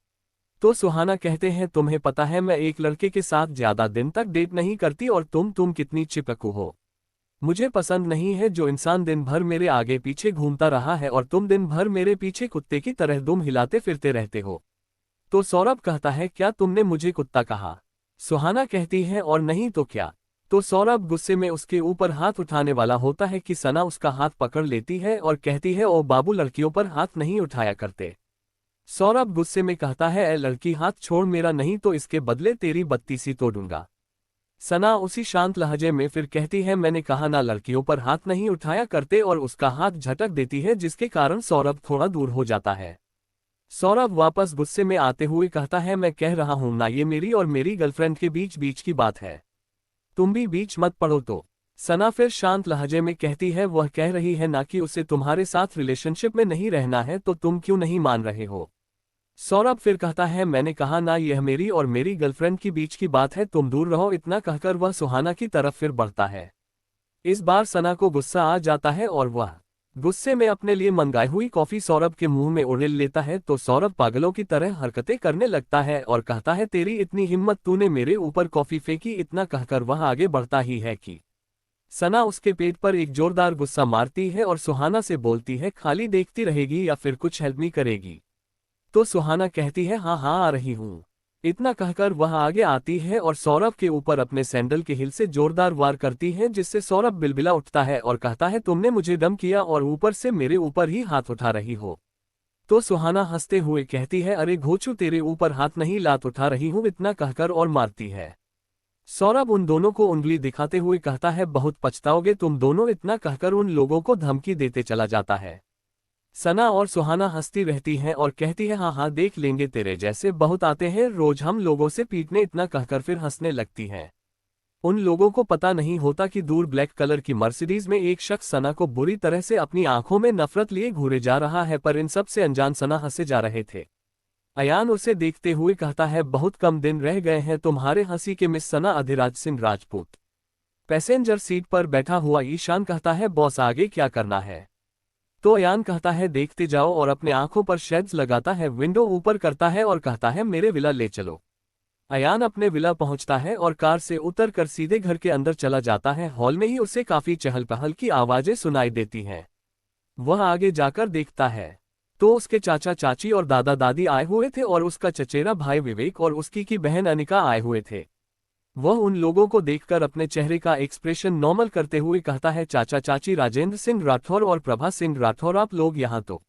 तो सुहाना कहते हैं तुम्हें पता है मैं एक लड़के के साथ ज्यादा दिन तक डेट नहीं करती और तुम कितनी चिपकू हो। मुझे पसंद नहीं है जो इंसान दिन भर मेरे आगे पीछे घूमता रहा है और तुम दिन भर मेरे पीछे कुत्ते की तरह दुम हिलाते फिरते रहते हो। तो सौरभ कहता है क्या तुमने मुझे कुत्ता कहा। सुहाना कहती है और नहीं तो क्या। तो सौरभ गुस्से में उसके ऊपर हाथ उठाने वाला होता है कि सना उसका हाथ पकड़ लेती है और कहती है ओ बाबू लड़कियों पर हाथ नहीं उठाया करते। सौरभ गुस्से में कहता है ए लड़की हाथ छोड़ मेरा, नहीं तो इसके बदले तेरी बत्ती सी तोड़ूंगा। सना उसी शांत लहजे में फिर कहती है मैंने कहा ना लड़कियों पर हाथ नहीं उठाया करते, और उसका हाथ झटक देती है जिसके कारण सौरभ थोड़ा दूर हो जाता है। सौरभ वापस गुस्से में आते हुए कहता है मैं कह रहा हूं ना ये मेरी और मेरी गर्लफ्रेंड के बीच की बात है, तुम भी बीच मत पड़ो। तो सना फिर शांत लहजे में कहती है वह कह रही है ना कि उसे तुम्हारे साथ रिलेशनशिप में नहीं रहना है, तो तुम क्यों नहीं मान रहे हो। सौरभ फिर कहता है मैंने कहा ना यह मेरी और मेरी गर्लफ्रेंड के बीच की बात है, तुम दूर रहो। इतना कहकर वह सुहाना की तरफ फिर बढ़ता है। इस बार सना को गुस्सा आ जाता है और वह गुस्से में अपने लिए मंगाई हुई कॉफी सौरभ के मुंह में उड़ेल लेता है। तो सौरभ पागलों की तरह हरकतें करने लगता है और कहता है तेरी इतनी हिम्मत, तूने मेरे ऊपर कॉफी फेंकी। इतना कहकर वह आगे बढ़ता ही है कि सना उसके पेट पर एक जोरदार गुस्सा मारती है और सुहाना से बोलती है खाली देखती रहेगी या फिर कुछ हेल्प नहीं करेगी। तो सुहाना कहती है हाँ हाँ आ रही हूँ। इतना कहकर वह आगे आती है और सौरभ के ऊपर अपने सैंडल के हिल से जोरदार वार करती है, जिससे सौरभ बिलबिला उठता है और कहता है तुमने मुझे डम किया और ऊपर से मेरे ऊपर ही हाथ उठा रही हो। तो सुहाना हंसते हुए कहती है अरे घोचू तेरे ऊपर हाथ नहीं लात उठा रही हूँ। इतना कहकर और मारती है। सौरभ उन दोनों को उंगली दिखाते हुए कहता है बहुत पछताओगे तुम दोनों। इतना कहकर उन लोगों को धमकी देते चला जाता है। सना और सुहाना हंसती रहती हैं और कहती है हाँ हाँ देख लेंगे, तेरे जैसे बहुत आते हैं रोज हम लोगों से पीटने। इतना कहकर फिर हंसने लगती हैं। उन लोगों को पता नहीं होता कि दूर ब्लैक कलर की मर्सिडीज में एक शख्स सना को बुरी तरह से अपनी आंखों में नफरत लिए घूरे जा रहा है, पर इन सब से अनजान सना हंसे जा रहे थे। अयान उसे देखते हुए कहता है बहुत कम दिन रह गए हैं तुम्हारे हंसी के मिस सना अधिराज सिंह राजपूत। पैसेंजर सीट पर बैठा हुआ ईशान कहता है बॉस आगे क्या करना है। तो अयान कहता है देखते जाओ और अपने आंखों पर शेड्स लगाता है, विंडो ऊपर करता है और कहता है मेरे विला ले चलो। अयान अपने विला पहुंचता है और कार से उतर कर सीधे घर के अंदर चला जाता है। हॉल में ही उसे काफी चहल पहल की आवाजें सुनाई देती हैं। वह आगे जाकर देखता है तो उसके चाचा चाची और दादा दादी आए हुए थे और उसका चचेरा भाई विवेक और उसकी की बहन अनिका आए हुए थे। वह उन लोगों को देखकर अपने चेहरे का एक्सप्रेशन नॉर्मल करते हुए कहता है चाचा चाची राजेंद्र सिंह राठौर और प्रभा सिंह राठौर आप लोग यहाँ तो।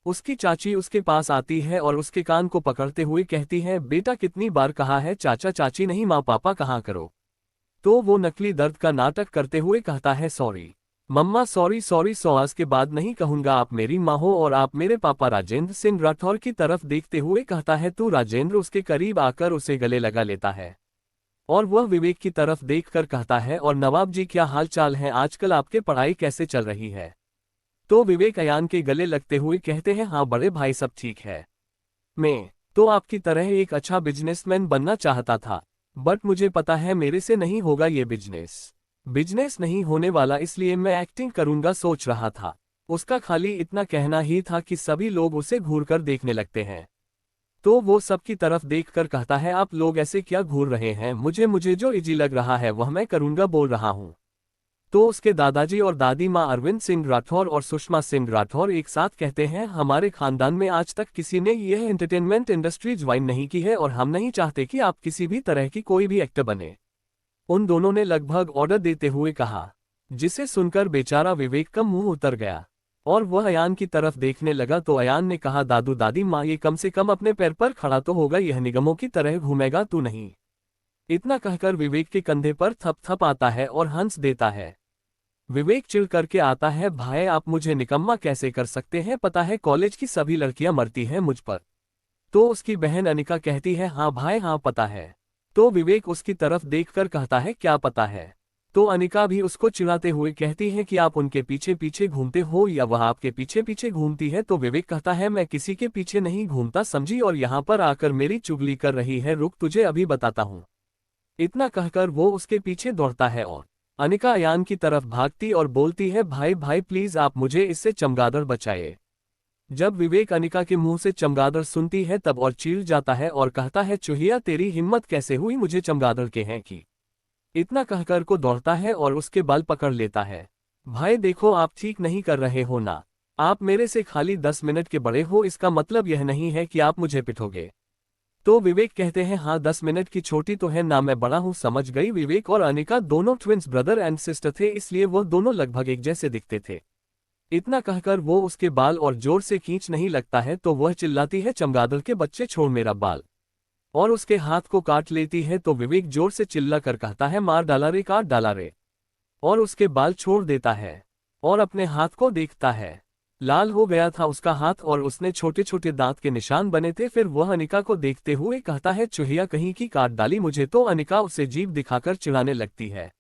उसकी चाची उसके पास आती है और उसके कान को पकड़ते हुए कहती है बेटा कितनी बार कहा है चाचा चाची नहीं माँ पापा कहाँ करो। तो वो नकली दर्द का नाटक करते हुए कहता है सॉरी मम्मा सॉरी सॉरी आज के बाद नहीं कहूंगा आप मेरी माँ हो और आप मेरे पापा। राजेंद्र सिंह राठौर की तरफ देखते हुए कहता है तू राजेंद्र उसके करीब आकर उसे गले लगा लेता है और वह विवेक की तरफ देखकर कहता है और नवाब जी क्या हाल चाल है आजकल आपके पढ़ाई कैसे चल रही है। तो विवेक अयान के गले लगते हुए कहते हैं हाँ बड़े भाई सब ठीक है। मैं तो आपकी तरह एक अच्छा बिजनेसमैन बनना चाहता था बट मुझे पता है मेरे से नहीं होगा ये बिजनेस नहीं होने वाला इसलिए मैं एक्टिंग करूंगा सोच रहा था। उसका खाली इतना कहना ही था कि सभी लोग उसे घूरकर देखने लगते हैं। तो वो सबकी तरफ देखकर कहता है आप लोग ऐसे क्या घूर रहे हैं, मुझे जो इजी लग रहा है वह मैं करूंगा बोल रहा हूँ। तो उसके दादाजी और दादी माँ अरविंद सिंह राठौर और सुषमा सिंह राठौर एक साथ कहते हैं हमारे खानदान में आज तक किसी ने यह एंटरटेनमेंट इंडस्ट्री ज्वाइन नहीं की है और हम नहीं चाहते कि आप किसी भी तरह की कोई भी एक्टर बने। उन दोनों ने लगभग ऑर्डर देते हुए कहा, जिसे सुनकर बेचारा विवेक का मुंह उतर गया और वह अयान की तरफ देखने लगा। तो अयान ने कहा दादू दादी माँ ये कम से कम अपने पैर पर खड़ा तो होगा, यह निगमों की तरह घूमेगा तू नहीं। इतना कहकर विवेक के कंधे पर थप थप आता है और हंस देता है। विवेक चिढ़ करके आता है भाई आप मुझे निकम्मा कैसे कर सकते हैं, पता है कॉलेज की सभी लड़कियां मरती हैं मुझ पर। तो उसकी बहन अनिका कहती है हाँ भाई हाँ पता है। तो विवेक उसकी तरफ देखकर कहता है क्या पता है। तो अनिका भी उसको चिढ़ाते हुए कहती है कि आप उनके पीछे पीछे घूमते हो या वह आपके पीछे पीछे घूमती है। तो विवेक कहता है मैं किसी के पीछे नहीं घूमता समझी और यहाँ पर आकर मेरी चुगली कर रही है, रुक तुझे अभी बताता हूँ। इतना कहकर वो उसके पीछे दौड़ता है और अनिका अयान की तरफ भागती और बोलती है भाई भाई प्लीज आप मुझे इससे चमगादड़ बचाइए। जब विवेक अनिका के मुंह से चमगादड़ सुनती है तब और चीड़ जाता है और कहता है चूहिया तेरी हिम्मत कैसे हुई मुझे चमगादड़ के हैं कि। इतना कहकर को दौड़ता है और उसके बाल पकड़ लेता है। भाई देखो आप ठीक नहीं कर रहे हो ना, आप मेरे से खाली 10 मिनट के बड़े हो, इसका मतलब यह नहीं है कि आप मुझे पिटोगे। तो विवेक कहते हैं हाँ 10 मिनट की छोटी तो है ना, मैं बड़ा हूँ समझ गई। विवेक और अनिका दोनों ट्विंस ब्रदर एंड सिस्टर थे इसलिए वो दोनों लगभग एक जैसे दिखते थे। इतना कहकर वो उसके बाल और जोर से खींच नहीं लगता है तो वह चिल्लाती है चमगादड़ के बच्चे छोड़ मेरा बाल, और उसके हाथ को काट लेती है। तो विवेक जोर से चिल्ला कर कहता है मार डाला रे काट डाला रे, और उसके बाल छोड़ देता है और अपने हाथ को देखता है। लाल हो गया था उसका हाथ और उसने छोटे छोटे दांत के निशान बने थे। फिर वह अनिका को देखते हुए कहता है चूहिया कहीं की काट डाली मुझे। तो अनिका उसे जीभ दिखाकर चिढ़ाने लगती है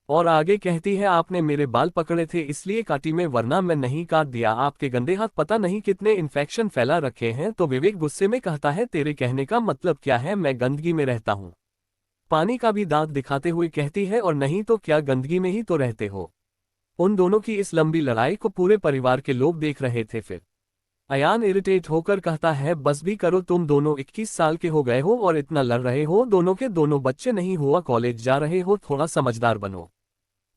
और आगे कहती है आपने मेरे बाल पकड़े थे इसलिए काटी में, वरना मैं नहीं काट दिया। आपके गंदे हाथ पता नहीं कितने इन्फेक्शन फैला रखे हैं। तो विवेक गुस्से में कहता है तेरे कहने का मतलब क्या है, मैं गंदगी में रहता हूँ। पानी का भी दांत दिखाते हुए कहती है और नहीं तो क्या गंदगी में ही तो रहते हो। उन दोनों की इस लंबी लड़ाई को पूरे परिवार के लोग देख रहे थे। फिर अयान इरिटेट होकर कहता है बस भी करो, तुम दोनों 21 साल के हो गए हो और इतना लड़ रहे हो, दोनों के दोनों बच्चे नहीं हुआ, कॉलेज जा रहे हो, थोड़ा समझदार बनो।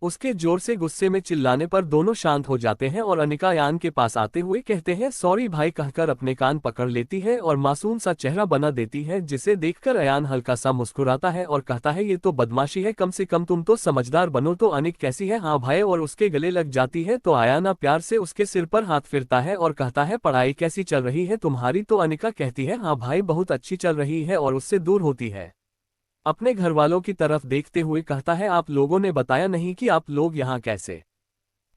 उसके जोर से गुस्से में चिल्लाने पर दोनों शांत हो जाते हैं और अनिका अयान के पास आते हुए कहते हैं सॉरी भाई कहकर अपने कान पकड़ लेती है और मासूम सा चेहरा बना देती है, जिसे देखकर अयान हल्का सा मुस्कुराता है और कहता है ये तो बदमाशी है, कम से कम तुम तो समझदार बनो। तो अनिक कैसी है, हाँ भाई, और उसके गले लग जाती है। तो अयान प्यार से उसके सिर पर हाथ फिरता है और कहता है पढ़ाई कैसी चल रही है तुम्हारी। तो अनिका कहती है हाँ भाई बहुत अच्छी चल रही है और उससे दूर होती है। अपने घर वालों की तरफ देखते हुए कहता है आप लोगों ने बताया नहीं कि आप लोग यहाँ कैसे।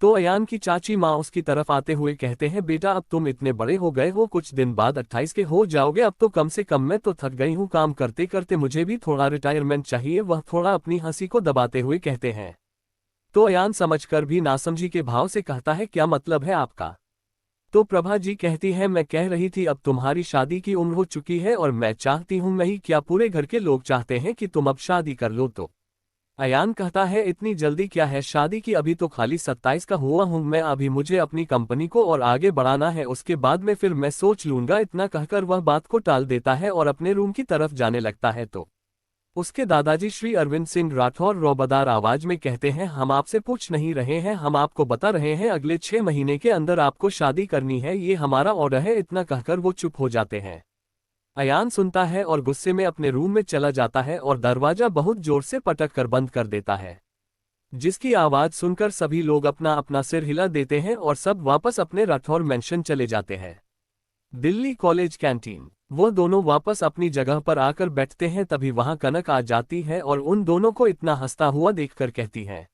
तो अयान की चाची माँ उसकी तरफ आते हुए कहते हैं बेटा अब तुम इतने बड़े हो गए हो, कुछ दिन बाद 28 के हो जाओगे, अब तो कम से कम मैं तो थक गई हूँ काम करते करते, मुझे भी थोड़ा रिटायरमेंट चाहिए। वह थोड़ा अपनी हंसी को दबाते हुए कहते हैं। तो अयान समझकर भी नासमझी के भाव से कहता है क्या मतलब है आपका। तो प्रभा जी कहती है मैं कह रही थी अब तुम्हारी शादी की उम्र हो चुकी है और मैं चाहती हूं, नहीं क्या पूरे घर के लोग चाहते हैं कि तुम अब शादी कर लो। तो अयान कहता है इतनी जल्दी क्या है शादी की, अभी तो खाली 27 का हुआ हूं मैं, अभी मुझे अपनी कंपनी को और आगे बढ़ाना है, उसके बाद में फिर मैं सोच लूंगा। इतना कहकर वह बात को टाल देता है और अपने रूम की तरफ जाने लगता है। तो उसके दादाजी श्री अरविंद सिंह राठौर रौबदार आवाज में कहते हैं, हम आपसे पूछ नहीं रहे हैं, हम आपको बता रहे हैं अगले 6 महीने के अंदर आपको शादी करनी है, ये हमारा ऑर्डर है। इतना कहकर वो चुप हो जाते हैं। अयान सुनता है और गुस्से में अपने रूम में चला जाता है और दरवाजा बहुत जोर से पटक कर बंद कर देता है, जिसकी आवाज सुनकर सभी लोग अपना अपना सिर हिला देते हैं और सब वापस अपने राठौर मेंशन चले जाते हैं। Delhi college canteen. वो दोनों वापस अपनी जगह पर आकर बैठते हैं, तभी वहां कनक आ जाती है और उन दोनों को इतना हंसता हुआ देखकर कहती है,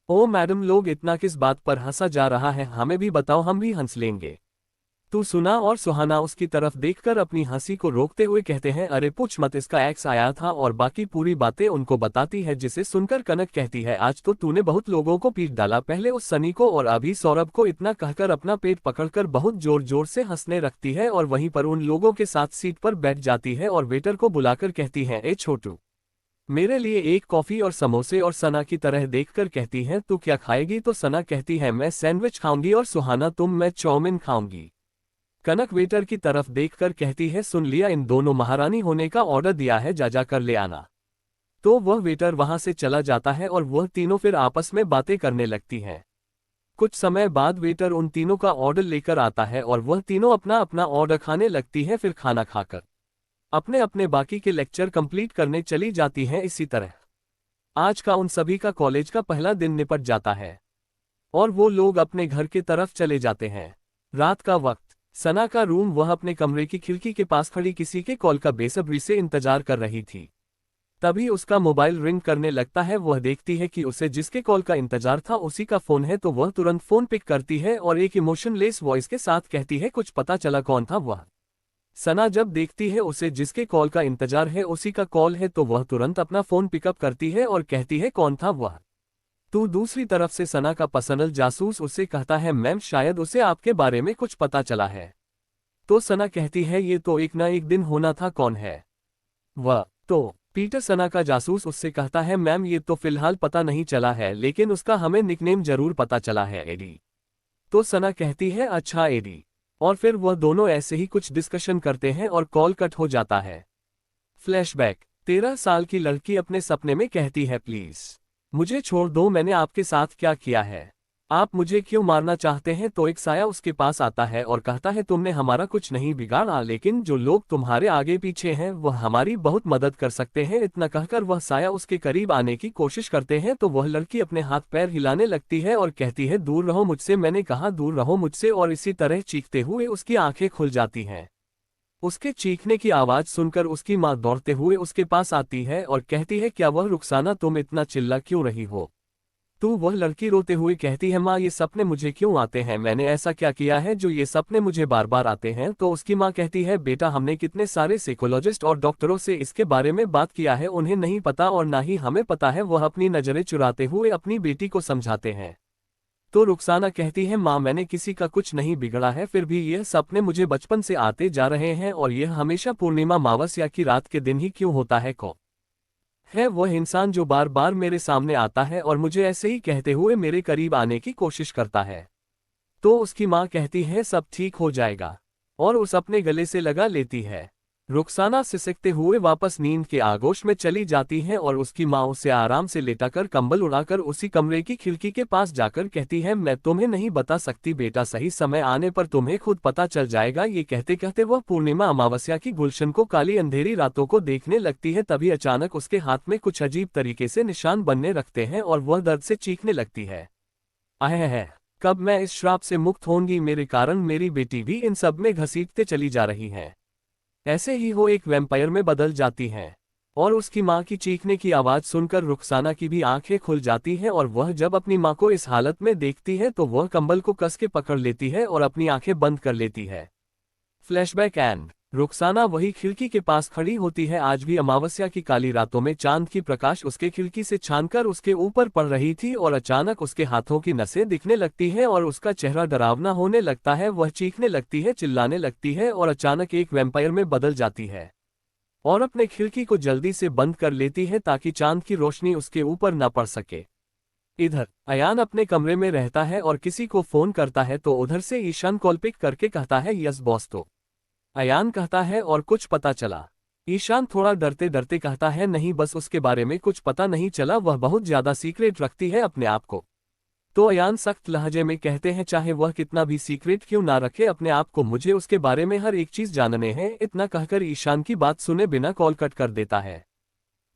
ओ मैडम, लोग इतना किस बात पर हंसा जा रहा है, हमें भी बताओ, हम भी हंस लेंगे। तू सुना। और सुहाना उसकी तरफ देखकर अपनी हंसी को रोकते हुए कहते हैं, अरे पूछ मत, इसका एक्स आया था, और बाकी पूरी बातें उनको बताती है, जिसे सुनकर कनक कहती है, आज तो तूने बहुत लोगों को पीट डाला, पहले उस सनी को और अभी सौरभ को। इतना कहकर अपना पेट पकड़कर बहुत जोर जोर से हंसने लगती है और वहीं पर उन लोगों के साथ सीट पर बैठ जाती है और वेटर को बुलाकर कहती है, ए छोटू, मेरे लिए एक कॉफी और समोसे। और सना की तरह देखकर कहती है, तू क्या खाएगी? तो सना कहती है, मैं सैंडविच खाऊंगी। और सुहाना, तुम? मैं चाउमीन खाऊंगी। कनक वेटर की तरफ देखकर कहती है, सुन लिया, इन दोनों महारानी होने का ऑर्डर दिया है, जा कर ले आना। तो वह वेटर वहां से चला जाता है और वह तीनों फिर आपस में बातें करने लगती हैं। कुछ समय बाद वेटर उन तीनों का ऑर्डर लेकर आता है और वह तीनों अपना अपना ऑर्डर खाने लगती है। फिर खाना खाकर अपने अपने बाकी के लेक्चर कंप्लीट करने चली जाती हैं। इसी तरह आज का उन सभी का कॉलेज का पहला दिन निपट जाता है और वो लोग अपने घर की तरफ चले जाते हैं। रात का वक्त। सना का रूम। वह अपने कमरे की खिड़की के पास खड़ी किसी के कॉल का बेसब्री से इंतजार कर रही थी। तभी उसका मोबाइल रिंग करने लगता है। वह देखती है कि उसे जिसके कॉल का इंतजार था उसी का फोन है, तो वह तुरंत फोन पिक करती है और एक इमोशनलेस वॉइस के साथ कहती है, कुछ पता चला कौन था वह? सना जब देखती है उसे जिसके कॉल का इंतजार है उसी का कॉल है, तो वह तुरंत अपना फोन पिकअप करती है और कहती है, कौन था वह? तो दूसरी तरफ से सना का पर्सनल जासूस उससे कहता है, मैम, शायद उसे आपके बारे में कुछ पता चला है। तो सना कहती है, ये तो एक ना एक दिन होना था, कौन है वह? तो पीटर, सना का जासूस, उससे कहता है, मैम, ये तो फिलहाल पता नहीं चला है, लेकिन उसका हमें निकनेम जरूर पता चला है, एडी। तो सना कहती है, अच्छा एडी। और फिर वह दोनों ऐसे ही कुछ डिस्कशन करते हैं और कॉल कट हो जाता है। फ्लैशबैक। 13 साल की लड़की अपने सपने में कहती है, प्लीज मुझे छोड़ दो, मैंने आपके साथ क्या किया है? आप मुझे क्यों मारना चाहते हैं? तो एक साया उसके पास आता है और कहता है, तुमने हमारा कुछ नहीं बिगाड़ा, लेकिन जो लोग तुम्हारे आगे पीछे हैं वह हमारी बहुत मदद कर सकते हैं। इतना कहकर वह साया उसके करीब आने की कोशिश करते हैं, तो वह लड़की अपने हाथ पैर हिलाने लगती है और कहती है, दूर रहो मुझसे, मैंने कहा दूर रहो मुझसे। और इसी तरह चीखते हुए उसकी आंखें खुल जाती हैं। उसके चीखने की आवाज सुनकर उसकी माँ दौड़ते हुए उसके पास आती है और कहती है, क्या वह रुखसाना, तुम इतना चिल्ला क्यों रही हो? तो वह लड़की रोते हुए कहती है, माँ, ये सपने मुझे क्यों आते हैं? मैंने ऐसा क्या किया है जो ये सपने मुझे बार बार आते हैं? तो उसकी माँ कहती है, बेटा, हमने कितने सारे साइकोलॉजिस्ट और डॉक्टरों से इसके बारे में बात किया है, उन्हें नहीं पता और ना ही हमें पता है। वह अपनी नजरें चुराते हुए अपनी बेटी को समझाते हैं। तो रुखसाना कहती है, माँ, मैंने किसी का कुछ नहीं बिगड़ा है, फिर भी यह सपने मुझे बचपन से आते जा रहे हैं और यह हमेशा पूर्णिमा मावस्या की रात के दिन ही क्यों होता है? कौन है वह इंसान जो बार बार मेरे सामने आता है और मुझे ऐसे ही कहते हुए मेरे करीब आने की कोशिश करता है? तो उसकी माँ कहती है, सब ठीक हो जाएगा, और उस अपने गले से लगा लेती है। रुखसाना सिसकते हुए वापस नींद के आगोश में चली जाती है और उसकी माँ उसे आराम से लेटाकर कंबल उड़ाकर उसी कमरे की खिड़की के पास जाकर कहती है, मैं तुम्हें नहीं बता सकती बेटा, सही समय आने पर तुम्हें खुद पता चल जाएगा। ये कहते कहते वह पूर्णिमा अमावस्या की गुलशन को काली अंधेरी रातों को देखने लगती है। तभी अचानक उसके हाथ में कुछ अजीब तरीके से निशान बनने लगते हैं और वह दर्द से चीखने लगती है, है कब मैं इस श्राप से मुक्त होंगी? मेरे कारण मेरी बेटी भी इन सब में घसीटते चली जा रही है। ऐसे ही वो एक वैम्पायर में बदल जाती हैं। और उसकी माँ की चीखने की आवाज़ सुनकर रुखसाना की भी आंखें खुल जाती हैं और वह जब अपनी माँ को इस हालत में देखती है तो वह कंबल को कस के पकड़ लेती है और अपनी आंखें बंद कर लेती है। फ्लैशबैक। एंड रुखसाना वही खिड़की के पास खड़ी होती है। आज भी अमावस्या की काली रातों में चांद की प्रकाश उसके खिड़की से छानकर उसके ऊपर पड़ रही थी और अचानक उसके हाथों की नसें दिखने लगती हैं और उसका चेहरा डरावना होने लगता है। वह चीखने लगती है, चिल्लाने लगती है और अचानक एक वैम्पायर में बदल जाती है और अपने खिड़की को जल्दी से बंद कर लेती है ताकि चांद की रोशनी उसके ऊपर न पड़ सके। इधर अयान अपने कमरे में रहता है और किसी को फोन करता है तो उधर से ईशान कॉल पिक करके कहता है यस बॉस। तो अयान कहता है और कुछ पता चला? ईशान थोड़ा डरते डरते कहता है नहीं, बस उसके बारे में कुछ पता नहीं चला, वह बहुत ज्यादा सीक्रेट रखती है अपने आप को। तो अयान सख्त लहजे में कहते हैं चाहे वह कितना भी सीक्रेट क्यों ना रखे अपने आप को, मुझे उसके बारे में हर एक चीज जानने है। इतना कहकर ईशान की बात सुने बिना कॉल कट कर देता है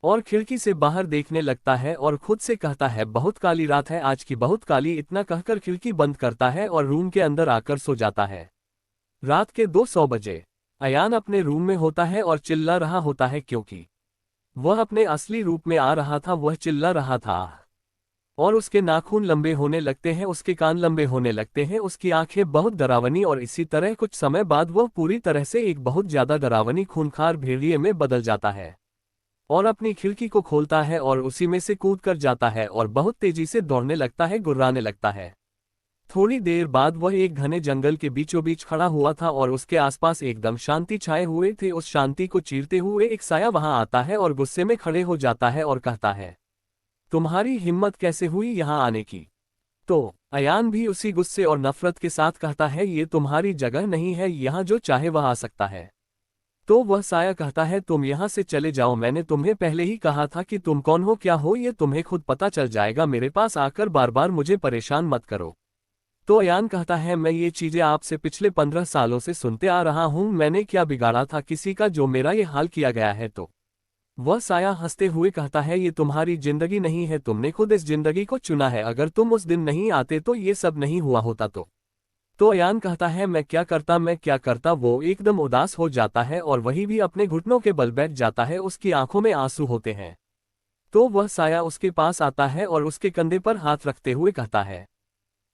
और खिड़की से बाहर देखने लगता है और खुद से कहता है बहुत काली रात है आज की, बहुत काली। इतना कहकर खिड़की बंद करता है और रूम के अंदर आकर सो जाता है। रात के 2 बजे अयान अपने रूम में होता है और चिल्ला रहा होता है क्योंकि वह अपने असली रूप में आ रहा था। वह चिल्ला रहा था और उसके नाखून लंबे होने लगते हैं, उसके कान लंबे होने लगते हैं, उसकी आंखें बहुत डरावनी, और इसी तरह कुछ समय बाद वह पूरी तरह से एक बहुत ज्यादा डरावनी खूंखार भेड़िए में बदल जाता है और अपनी खिड़की को खोलता है और उसी में से कूद कर जाता है और बहुत तेजी से दौड़ने लगता है, गुर्राने लगता है। थोड़ी देर बाद वह एक घने जंगल के बीचों बीच खड़ा हुआ था और उसके आसपास एकदम शांति छाए हुए थे। उस शांति को चीरते हुए एक साया वहां आता है और गुस्से में खड़े हो जाता है और कहता है तुम्हारी हिम्मत कैसे हुई यहां आने की? तो अयान भी उसी गुस्से और नफरत के साथ कहता है ये तुम्हारी जगह नहीं है, यहां जो चाहे वह आ सकता है। तो वह साया कहता है तुम यहां से चले जाओ, मैंने तुम्हें पहले ही कहा था कि तुम कौन हो क्या हो ये तुम्हें खुद पता चल जाएगा, मेरे पास आकर बार बार मुझे परेशान मत करो। तो अयान कहता है मैं ये चीजें आपसे पिछले 15 सालों से सुनते आ रहा हूं, मैंने क्या बिगाड़ा था किसी का जो मेरा ये हाल किया गया है? तो वह साया हंसते हुए कहता है ये तुम्हारी जिंदगी नहीं है, तुमने खुद इस जिंदगी को चुना है, अगर तुम उस दिन नहीं आते तो ये सब नहीं हुआ होता। तो अयान कहता है मैं क्या करता। वो एकदम उदास हो जाता है और वही भी अपने घुटनों के बल बैठ जाता है, उसकी आंखों में आंसू होते हैं। तो वह साया उसके पास आता है और उसके कंधे पर हाथ रखते हुए कहता है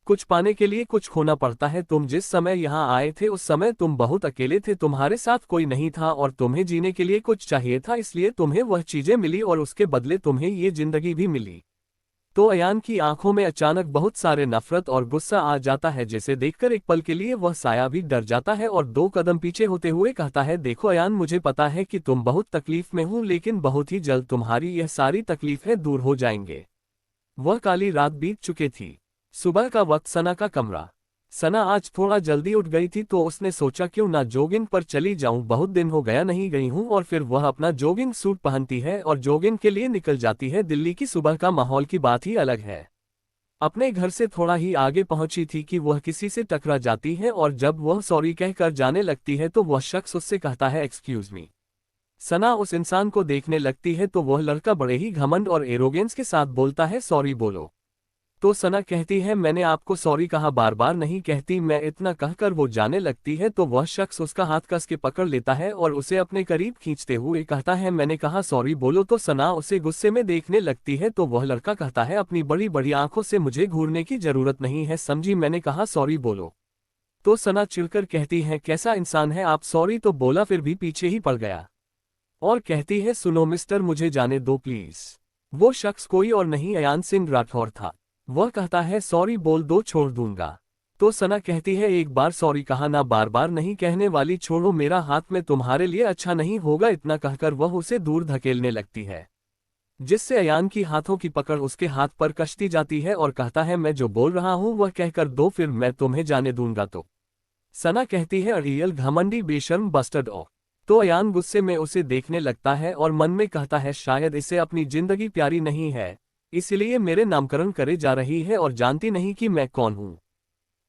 कुछ पाने के लिए कुछ खोना पड़ता है, तुम जिस समय यहाँ आए थे उस समय तुम बहुत अकेले थे, तुम्हारे साथ कोई नहीं था और तुम्हें जीने के लिए कुछ चाहिए था, इसलिए तुम्हें वह चीजें मिली और उसके बदले तुम्हें ये जिंदगी भी मिली। तो अयान की आंखों में अचानक बहुत सारे नफरत और गुस्सा आ जाता है, जिसे देखकर एक पल के लिए वह साया भी डर जाता है और 2 कदम पीछे होते हुए कहता है देखो अयान, मुझे पता है कि तुम बहुत तकलीफ में हो, लेकिन बहुत ही जल्द तुम्हारी यह सारी तकलीफें दूर हो जाएंगे। वह काली रात बीत चुकी थी। सुबह का वक्त सना का कमरा। सना आज थोड़ा जल्दी उठ गई थी तो उसने सोचा क्यों ना जॉगिंग पर चली जाऊं, बहुत दिन हो गया नहीं गई हूं, और फिर वह अपना जॉगिंग सूट पहनती है और जॉगिंग के लिए निकल जाती है। दिल्ली की सुबह का माहौल की बात ही अलग है। अपने घर से थोड़ा ही आगे पहुंची थी कि वह किसी से टकरा जाती है और जब वह सॉरी कहकर जाने लगती है तो वह शख्स उससे कहता है एक्सक्यूज मी। सना उस इंसान को देखने लगती है तो वह लड़का बड़े ही घमंड और एरोगेंस के साथ बोलता है सॉरी बोलो। तो सना कहती है मैंने आपको सॉरी कहा, बार बार नहीं कहती मैं, इतना कहकर वो जाने लगती है तो वह शख्स उसका हाथ कस के पकड़ लेता है और उसे अपने करीब खींचते हुए कहता है मैंने कहा सॉरी बोलो। तो सना उसे गुस्से में देखने लगती है तो वह लड़का कहता है अपनी बड़ी बड़ी आंखों से मुझे घूरने की जरूरत नहीं है, समझी, मैंने कहा सॉरी बोलो। तो सना चिढ़कर कहती है कैसा इंसान है आप, सॉरी तो बोला फिर भी पीछे ही पड़ गया और कहती है सुनो मिस्टर, मुझे जाने दो प्लीज। वो शख्स कोई और नहीं अयान सिंह राठौर था। वह कहता है सॉरी बोल दो, छोड़ दूंगा। तो सना कहती है एक बार सॉरी कहा ना, बार बार नहीं कहने वाली, छोड़ो मेरा हाथ में तुम्हारे लिए अच्छा नहीं होगा। इतना कहकर वह उसे दूर धकेलने लगती है, जिससे अयान की हाथों की पकड़ उसके हाथ पर कसती जाती है और कहता है मैं जो बोल रहा हूं वह कहकर दो, फिर मैं तुम्हें जाने दूंगा। तो सना कहती है अड़ियल घमंडी बेशर्म बस्टर्ड ओ। तो अयान गुस्से में उसे देखने लगता है और मन में कहता है शायद इसे अपनी जिंदगी प्यारी नहीं है, इसलिए मेरे नामकरण करे जा रही है और जानती नहीं कि मैं कौन हूं।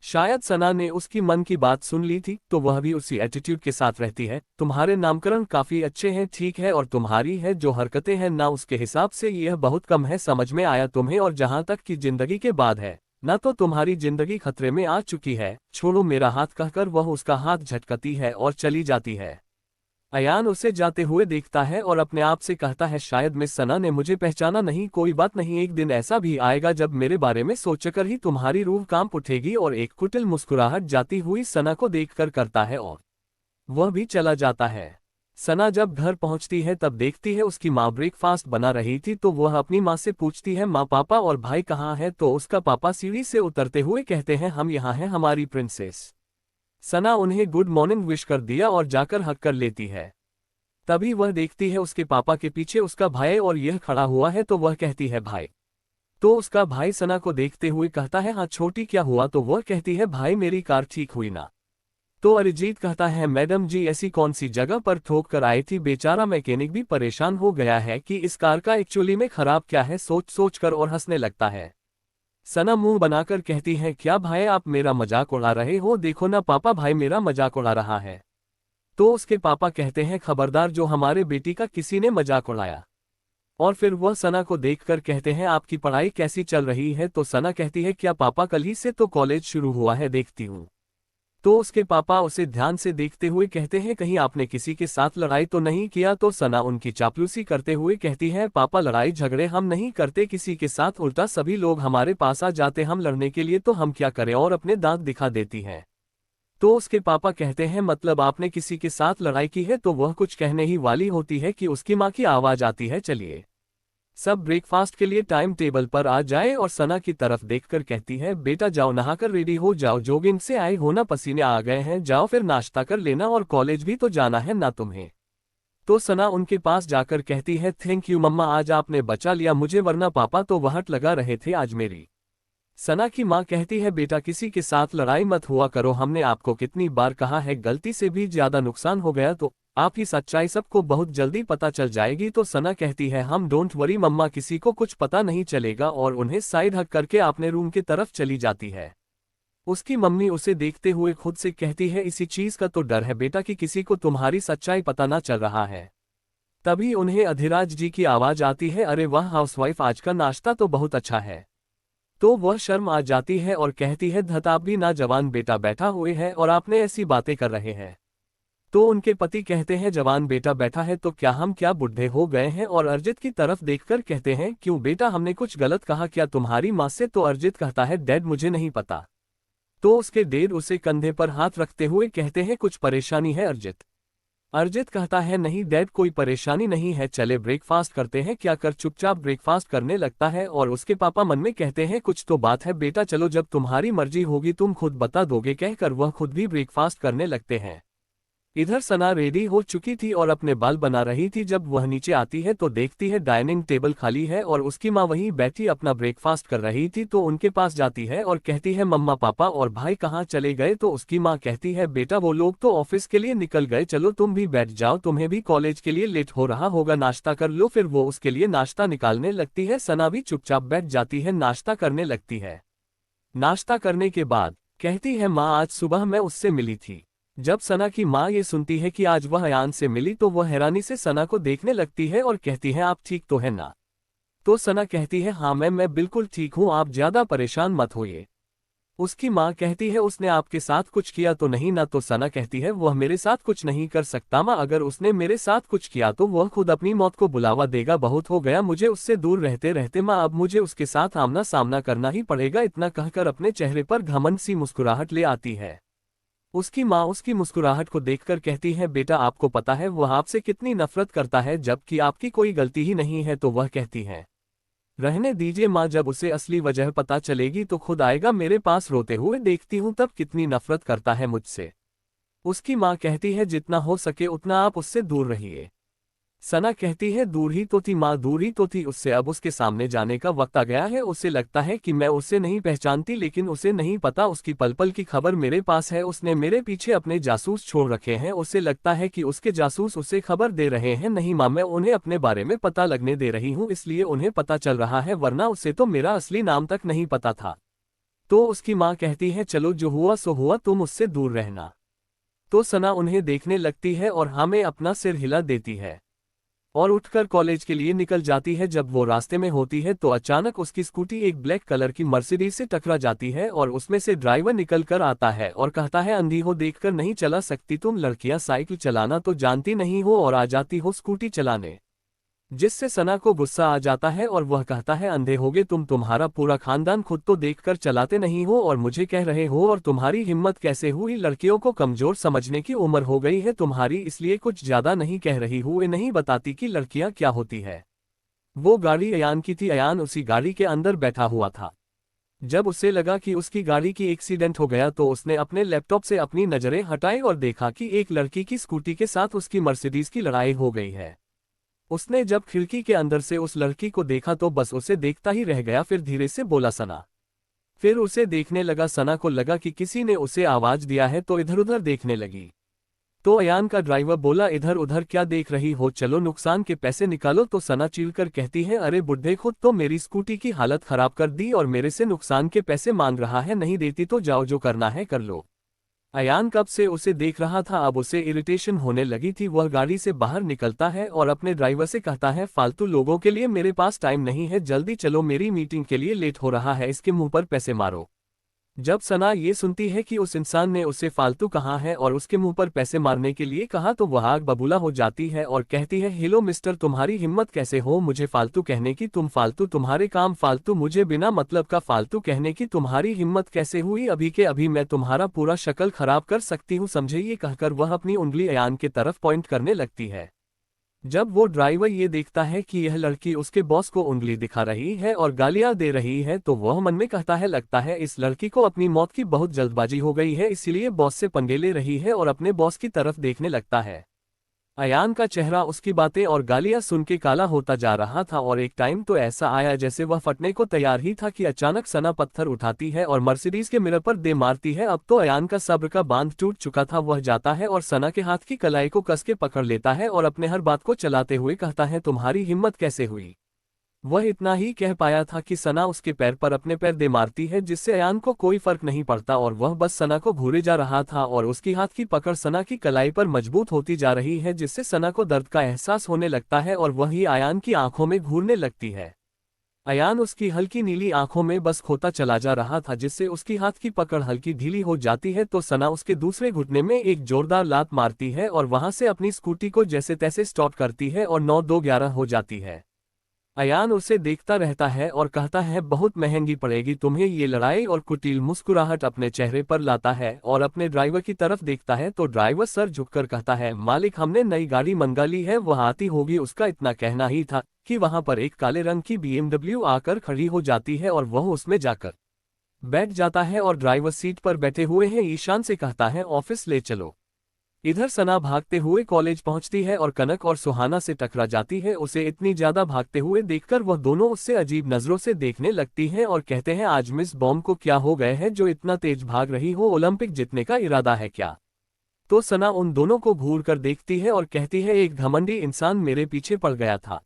शायद सना ने उसकी मन की बात सुन ली थी तो वह भी उसी एटीट्यूड के साथ रहती है। तुम्हारे नामकरण काफी अच्छे हैं, ठीक है, और तुम्हारी है जो हरकतें हैं ना उसके हिसाब से यह बहुत कम है, समझ में आया तुम्हें, और जहां तक कि जिंदगी के बाद है ना तो तुम्हारी जिंदगी खतरे में आ चुकी है, छोड़ो मेरा हाथ कहकर वह उसका हाथ झटकती है और चली जाती है। अयान उसे जाते हुए देखता है और अपने आप से कहता है शायद मिस सना ने मुझे पहचाना नहीं, कोई बात नहीं, एक दिन ऐसा भी आएगा जब मेरे बारे में सोचकर ही तुम्हारी रूह कांप उठेगी। और एक कुटिल मुस्कुराहट जाती हुई सना को देखकर करता है और वह भी चला जाता है। सना जब घर पहुंचती है तब देखती है उसकी माँ ब्रेकफास्ट बना रही थी तो वह अपनी माँ से पूछती है माँ पापा और भाई कहाँ है? तो उसका पापा सीढ़ी से उतरते हुए कहते हैं हम यहाँ हैं हमारी प्रिंसेस। सना उन्हें गुड मॉर्निंग विश कर दिया और जाकर हक कर लेती है। तभी वह देखती है उसके पापा के पीछे उसका भाई और यह खड़ा हुआ है, तो वह कहती है भाई। तो उसका भाई सना को देखते हुए कहता है हाँ छोटी क्या हुआ, तो वह कहती है भाई मेरी कार ठीक हुई ना। तो अरिजीत कहता है मैडम जी ऐसी कौन सी जगह पर ठोक कर आई थी, बेचारा मैकेनिक भी परेशान हो गया है कि इस कार का एक्चुअली में खराब क्या है, सोच सोच कर और हंसने लगता है। सना मुंह बनाकर कहती है क्या भाई आप मेरा मजाक उड़ा रहे हो, देखो ना पापा भाई मेरा मजाक उड़ा रहा है। तो उसके पापा कहते हैं खबरदार जो हमारे बेटी का किसी ने मजाक उड़ाया। और फिर वह सना को देखकर कहते हैं आपकी पढ़ाई कैसी चल रही है, तो सना कहती है क्या पापा कल ही से तो कॉलेज शुरू हुआ है देखती हूँ। तो उसके पापा उसे ध्यान से देखते हुए कहते हैं कहीं आपने किसी के साथ लड़ाई तो नहीं किया, तो सना उनकी चापलूसी करते हुए कहती है पापा लड़ाई झगड़े हम नहीं करते किसी के साथ, उल्टा सभी लोग हमारे पास आ जाते हम लड़ने के लिए, तो हम क्या करें, और अपने दांत दिखा देती है। तो उसके पापा कहते हैं मतलब आपने किसी के साथ लड़ाई की है, तो वह कुछ कहने ही वाली होती है कि उसकी माँ की आवाज आती है चलिए सब ब्रेकफास्ट के लिए टाइम टेबल पर आ जाए, और सना की तरफ देखकर कहती है बेटा जाओ नहाकर रेडी हो जाओ, जॉगिंग से आए हो ना पसीने आ गए हैं, जाओ फिर नाश्ता कर लेना और कॉलेज भी तो जाना है ना तुम्हें। तो सना उनके पास जाकर कहती है थैंक यू मम्मा आज आपने बचा लिया मुझे, वरना पापा तो वहट लगा रहे थे आज मेरी। सना की माँ कहती है बेटा किसी के साथ लड़ाई मत हुआ करो, हमने आपको कितनी बार कहा है, गलती से भी ज्यादा नुकसान हो गया तो आपकी सच्चाई सबको बहुत जल्दी पता चल जाएगी। तो सना कहती है हम डोंट वरी मम्मा किसी को कुछ पता नहीं चलेगा, और उन्हें साइड हक करके अपने रूम की तरफ चली जाती है। उसकी मम्मी उसे देखते हुए खुद से कहती है इसी चीज का तो डर है बेटा कि किसी को तुम्हारी सच्चाई पता ना चल रहा है। तभी उन्हें अधिराज जी की आवाज आती है अरे वाह हाउसवाइफ आज का नाश्ता तो बहुत अच्छा है। तो वह शर्म आ जाती है और कहती है धताब भी ना जवान बेटा बैठा हुए है और आपने ऐसी बातें कर रहे हैं। तो उनके पति कहते हैं जवान बेटा बैठा है तो क्या हम क्या बुढ़े हो गए हैं, और अर्जित की तरफ देखकर कहते हैं क्यों बेटा हमने कुछ गलत कहा क्या तुम्हारी माँ से। तो अर्जित कहता है डैड मुझे नहीं पता। तो उसके डैड उसे कंधे पर हाथ रखते हुए कहते हैं कुछ परेशानी है अर्जित। अर्जित कहता है नहीं डैड कोई परेशानी नहीं है, चले ब्रेकफास्ट करते हैं, क्या कर चुपचाप ब्रेकफास्ट करने लगता है। और उसके पापा मन में कहते हैं कुछ तो बात है बेटा, चलो जब तुम्हारी मर्जी होगी तुम खुद बता दोगे, कहकर वह खुद भी ब्रेकफास्ट करने लगते हैं। इधर सना रेडी हो चुकी थी और अपने बाल बना रही थी, जब वह नीचे आती है तो देखती है डाइनिंग टेबल खाली है और उसकी माँ वहीं बैठी अपना ब्रेकफास्ट कर रही थी। तो उनके पास जाती है और कहती है मम्मा पापा और भाई कहाँ चले गए। तो उसकी माँ कहती है बेटा वो लोग तो ऑफिस के लिए निकल गए, चलो तुम भी बैठ जाओ, तुम्हें भी कॉलेज के लिए लेट हो रहा होगा, नाश्ता कर लो। फिर वो उसके लिए नाश्ता निकालने लगती है, सना भी चुपचाप बैठ जाती है, नाश्ता करने लगती है। नाश्ता करने के बाद कहती है माँ आज सुबह मैं उससे मिली थी। जब सना की माँ ये सुनती है कि आज वह अयान से मिली तो वह हैरानी से सना को देखने लगती है और कहती है आप ठीक तो है ना। तो सना कहती है हाँ मैं बिल्कुल ठीक हूँ, आप ज्यादा परेशान मत होइए। उसकी माँ कहती है उसने आपके साथ कुछ किया तो नहीं ना। तो सना कहती है वह मेरे साथ कुछ नहीं कर सकता माँ, अगर उसने मेरे साथ कुछ किया तो वह खुद अपनी मौत को बुलावा देगा, बहुत हो गया मुझे उससे दूर रहते रहते माँ, अब मुझे उसके साथ आमना सामना करना ही पड़ेगा। इतना कहकर अपने चेहरे पर घमंड सी मुस्कुराहट ले आती है। उसकी माँ उसकी मुस्कुराहट को देखकर कहती है बेटा आपको पता है वह आपसे कितनी नफरत करता है जबकि आपकी कोई गलती ही नहीं है। तो वह कहती है रहने दीजिए माँ, जब उसे असली वजह पता चलेगी तो खुद आएगा मेरे पास रोते हुए, देखती हूँ तब कितनी नफरत करता है मुझसे। उसकी माँ कहती है जितना हो सके उतना आप उससे दूर रहिए। सना कहती है दूर ही तो थी माँ, दूर ही तो थी उससे, अब उसके सामने जाने का वक्त आ गया है। उसे लगता है कि मैं उसे नहीं पहचानती, लेकिन उसे नहीं पता उसकी पल पल की खबर मेरे पास है। उसने मेरे पीछे अपने जासूस छोड़ रखे हैं, उसे लगता है कि उसके जासूस उसे खबर दे रहे हैं। नहीं माँ मैं उन्हें अपने बारे में पता लगने दे रही हूँ, इसलिए उन्हें पता चल रहा है, वरना उसे तो मेरा असली नाम तक नहीं पता था। तो उसकी माँ कहती है चलो जो हुआ सो हुआ, तुम उससे दूर रहना। तो सना उन्हें देखने लगती है और हमें अपना सिर हिला देती है और उठकर कॉलेज के लिए निकल जाती है। जब वो रास्ते में होती है तो अचानक उसकी स्कूटी एक ब्लैक कलर की मर्सिडीज से टकरा जाती है और उसमें से ड्राइवर निकल कर आता है और कहता है अंधी हो देखकर नहीं चला सकती, तुम लड़कियां साइकिल चलाना तो जानती नहीं हो और आ जाती हो स्कूटी चलाने। जिससे सना को गुस्सा आ जाता है और वह कहता है अंधे होगे तुम, तुम्हारा पूरा खानदान खुद तो देखकर चलाते नहीं हो और मुझे कह रहे हो, और तुम्हारी हिम्मत कैसे हुई, लड़कियों को कमजोर समझने की उम्र हो गई है तुम्हारी, इसलिए कुछ ज्यादा नहीं कह रही हूँ। ये नहीं बताती कि लड़कियां क्या होती है। वो गाड़ी अयान की थी, अयान उसी गाड़ी के अंदर बैठा हुआ था। जब उसे लगा कि उसकी गाड़ी की एक्सीडेंट हो गया तो उसने अपने लैपटॉप से अपनी नजरें हटाई और देखा कि एक लड़की की स्कूटी के साथ उसकी मर्सिडीज की लड़ाई हो गई है। उसने जब खिड़की के अंदर से उस लड़की को देखा तो बस उसे देखता ही रह गया, फिर धीरे से बोला सना। फिर उसे देखने लगा। सना को लगा कि किसी ने उसे आवाज दिया है तो इधर उधर देखने लगी। तो अयान का ड्राइवर बोला, इधर उधर क्या देख रही हो, चलो नुकसान के पैसे निकालो। तो सना चिढ़कर कहती है, अरे बुड्ढे, खुद तो मेरी स्कूटी की हालत खराब कर दी और मेरे से नुकसान के पैसे मांग रहा है, नहीं देती तो जाओ, जो करना है कर लो। अयान कब से उसे देख रहा था, अब उसे इरिटेशन होने लगी थी। वह गाड़ी से बाहर निकलता है और अपने ड्राइवर से कहता है, फालतू लोगों के लिए मेरे पास टाइम नहीं है, जल्दी चलो, मेरी मीटिंग के लिए लेट हो रहा है, इसके मुंह पर पैसे मारो। जब सना ये सुनती है कि उस इंसान ने उसे फालतू कहा है और उसके मुंह पर पैसे मारने के लिए कहा तो वह आग बबूला हो जाती है और कहती है, हेलो मिस्टर, तुम्हारी हिम्मत कैसे हो मुझे फालतू कहने की, तुम फालतू, तुम्हारे काम फालतू, मुझे बिना मतलब का फालतू कहने की तुम्हारी हिम्मत कैसे हुई, अभी के अभी मैं तुम्हारा पूरा शक्ल खराब कर सकती हूँ, समझे। ये कहकर वह अपनी उंगली अयान के तरफ पॉइंट करने लगती है। जब वो ड्राइवर ये देखता है कि यह लड़की उसके बॉस को उंगली दिखा रही है और गालियां दे रही है तो वह मन में कहता है, लगता है इस लड़की को अपनी मौत की बहुत जल्दबाजी हो गई है, इसीलिए बॉस से पंगे ले रही है और अपने बॉस की तरफ देखने लगता है। अयान का चेहरा उसकी बातें और गालियां सुन के काला होता जा रहा था और एक टाइम तो ऐसा आया जैसे वह फटने को तैयार ही था कि अचानक सना पत्थर उठाती है और मर्सिडीज के मिरर पर दे मारती है। अब तो अयान का सब्र का बांध टूट चुका था। वह जाता है और सना के हाथ की कलाई को कस के पकड़ लेता है और अपने हर बात को चलाते हुए कहता है, तुम्हारी हिम्मत कैसे हुई। वह इतना ही कह पाया था कि सना उसके पैर पर अपने पैर दे मारती है, जिससे अयान को कोई फर्क नहीं पड़ता और वह बस सना को घूरे जा रहा था और उसकी हाथ की पकड़ सना की कलाई पर मजबूत होती जा रही है, जिससे सना को दर्द का एहसास होने लगता है और वह ही अयान की आंखों में घूरने लगती है। अयान उसकी हल्की नीली आंखों में बस खोता चला जा रहा था, जिससे उसकी हाथ की पकड़ हल्की ढीली हो जाती है तो सना उसके दूसरे घुटने में एक जोरदार लात मारती है और वहां से अपनी स्कूटी को जैसे तैसे स्टॉप करती है और 9-2-11 हो जाती है। अयान उसे देखता रहता है और कहता है, बहुत महंगी पड़ेगी तुम्हें ये लड़ाई, और कुटिल मुस्कुराहट अपने चेहरे पर लाता है और अपने ड्राइवर की तरफ देखता है तो ड्राइवर सर झुककर कहता है, मालिक हमने नई गाड़ी मंगा ली है, वह आती होगी। उसका इतना कहना ही था कि वहां पर एक काले रंग की BMW आकर खड़ी हो जाती है और वह उसमें जाकर बैठ जाता है और ड्राइवर सीट पर बैठे हुए हैं ईशान से कहता है, ऑफिस ले चलो। इधर सना भागते हुए कॉलेज पहुंचती है और कनक और सुहाना से टकरा जाती है। उसे इतनी ज्यादा भागते हुए देखकर वह दोनों उससे अजीब नजरों से देखने लगती हैं और कहते हैं, आज मिस बॉम्ब को क्या हो गए हैं जो इतना तेज भाग रही हो, ओलंपिक जीतने का इरादा है क्या। तो सना उन दोनों को घूर कर देखती है और कहती है, एक घमंडी इंसान मेरे पीछे पड़ गया था,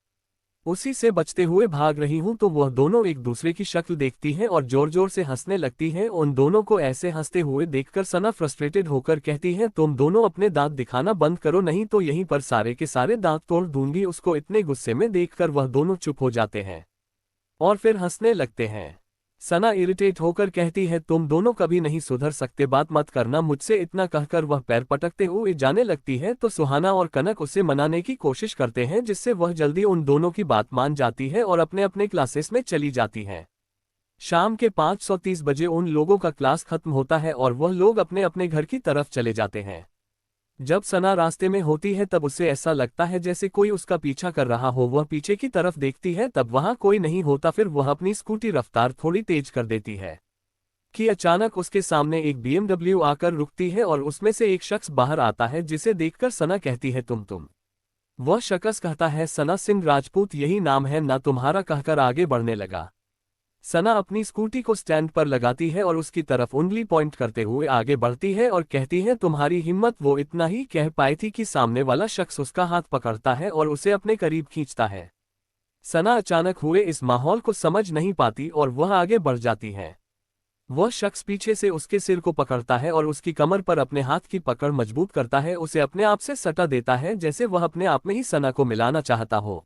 उसी से बचते हुए भाग रही हूं। तो वह दोनों एक दूसरे की शक्ल देखती हैं और जोर जोर से हंसने लगती हैं। उन दोनों को ऐसे हंसते हुए देखकर सना फ्रस्ट्रेटेड होकर कहती है, तुम दोनों अपने दांत दिखाना बंद करो, नहीं तो यहीं पर सारे के सारे दांत तोड़ दूंगी। उसको इतने गुस्से में देखकर वह दोनों चुप हो जाते हैं और फिर हंसने लगते हैं। सना इरिटेट होकर कहती है, तुम दोनों कभी नहीं सुधर सकते, बात मत करना मुझसे, इतना कहकर वह पैर पटकते हुए जाने लगती है। तो सुहाना और कनक उसे मनाने की कोशिश करते हैं, जिससे वह जल्दी उन दोनों की बात मान जाती है और अपने अपने क्लासेस में चली जाती हैं। शाम के 5:30 बजे उन लोगों का क्लास खत्म होता है और वह लोग अपने अपने घर की तरफ चले जाते हैं। जब सना रास्ते में होती है तब उसे ऐसा लगता है जैसे कोई उसका पीछा कर रहा हो। वह पीछे की तरफ देखती है, तब वहां कोई नहीं होता। फिर वह अपनी स्कूटी रफ्तार थोड़ी तेज कर देती है कि अचानक उसके सामने एक BMW आकर रुकती है और उसमें से एक शख्स बाहर आता है, जिसे देखकर सना कहती है, तुम। वह शख्स कहता है, सना सिंह राजपूत यही नाम है ना तुम्हारा, कहकर आगे बढ़ने लगा। सना अपनी स्कूटी को स्टैंड पर लगाती है और उसकी तरफ उंगली पॉइंट करते हुए आगे बढ़ती है और कहती है, तुम्हारी हिम्मत। वो इतना ही कह पाई थी कि सामने वाला शख्स उसका हाथ पकड़ता है और उसे अपने करीब खींचता है। सना अचानक हुए इस माहौल को समझ नहीं पाती और वह आगे बढ़ जाती है। वह शख्स पीछे से उसके सिर को पकड़ता है और उसकी कमर पर अपने हाथ की पकड़ मजबूत करता है, उसे अपने आप से सटा देता है जैसे वह अपने आप में ही सना को मिलाना चाहता हो।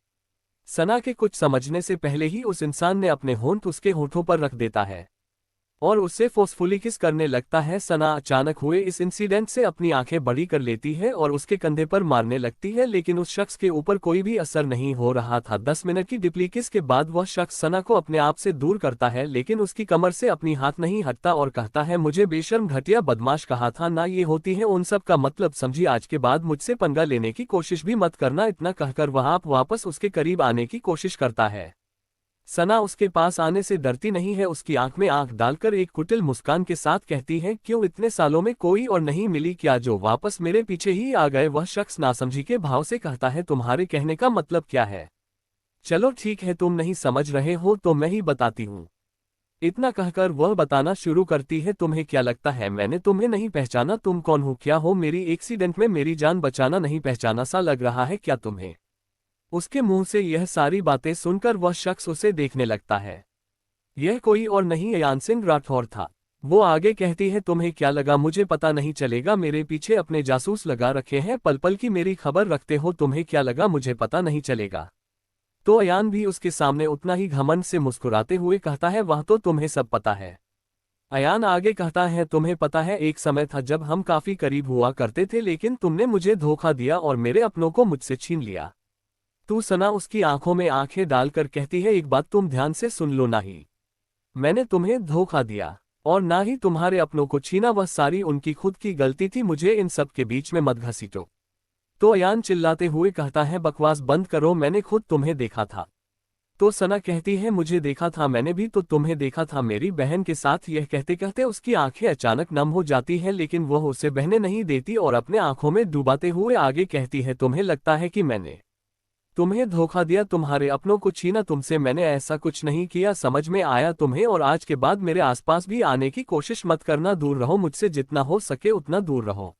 सना के कुछ समझने से पहले ही उस इंसान ने अपने होंठ उसके होठों पर रख देता है और उससे फोर्सफुली किस करने लगता है। सना अचानक हुए इस इंसिडेंट से अपनी आंखें बड़ी कर लेती है और उसके कंधे पर मारने लगती है, लेकिन उस शख्स के ऊपर कोई भी असर नहीं हो रहा था। 10 मिनट की डीपली किस के बाद वह शख्स सना को अपने आप से दूर करता है, लेकिन उसकी कमर से अपनी हाथ नहीं हटता और कहता है, मुझे बेशर्म घटिया बदमाश कहा था ना, ये होती है उन सब का मतलब, समझी। आज के बाद मुझसे पंगा लेने की कोशिश भी मत करना। इतना कहकर वह आप वापस उसके करीब आने की कोशिश करता है। सना उसके पास आने से डरती नहीं है, उसकी आंख में आंख डालकर एक कुटिल मुस्कान के साथ कहती है, क्यों इतने सालों में कोई और नहीं मिली क्या जो वापस मेरे पीछे ही आ गए? वह शख्स नासमझी के भाव से कहता है, तुम्हारे कहने का मतलब क्या है? चलो ठीक है, तुम नहीं समझ रहे हो तो मैं ही बताती हूँ। इतना कहकर वह बताना शुरू करती है, तुम्हें क्या लगता है मैंने तुम्हें नहीं पहचाना? तुम कौन हो, क्या हो? मेरी एक्सीडेंट में मेरी जान बचाना नहीं पहचाना सा लग रहा है क्या तुम्हें? उसके मुंह से यह सारी बातें सुनकर वह शख्स उसे देखने लगता है। यह कोई और नहीं अयान सिंह राठौर था। वो आगे कहती है, तुम्हें क्या लगा मुझे पता नहीं चलेगा? मेरे पीछे अपने जासूस लगा रखे हैं, पल पल की मेरी खबर रखते हो। तुम्हें क्या लगा मुझे पता नहीं चलेगा? तो अयान भी उसके सामने उतना ही घमंड से मुस्कुराते हुए कहता है, वह तो तुम्हें सब पता है। अयान आगे कहता है, तुम्हें पता है एक समय था जब हम काफी करीब हुआ करते थे, लेकिन तुमने मुझे धोखा दिया और मेरे अपनों को मुझसे छीन लिया। तू सना उसकी आंखों में आंखें डालकर कहती है, एक बात तुम ध्यान से सुन लो, ना ही मैंने तुम्हें धोखा दिया और ना ही तुम्हारे अपनों को छीना, वह सारी उनकी खुद की गलती थी, मुझे इन सब के बीच में मत घसीटो। तो अयान चिल्लाते हुए कहता है, बकवास बंद करो, मैंने खुद तुम्हें देखा था। तो सना कहती है, मुझे देखा था? मैंने भी तो तुम्हें देखा था मेरी बहन के साथ। यह कहते कहते उसकी आंखें अचानक नम हो जाती हैं, लेकिन वह उसे बहने नहीं देती और अपने आंखों में डुबाते हुए आगे कहती है, तुम्हें लगता है कि मैंने तुम्हें धोखा दिया, तुम्हारे अपनों को छीना तुमसे? मैंने ऐसा कुछ नहीं किया, समझ में आया तुम्हें? और आज के बाद मेरे आसपास भी आने की कोशिश मत करना, दूर रहो मुझसे, जितना हो सके उतना दूर रहो।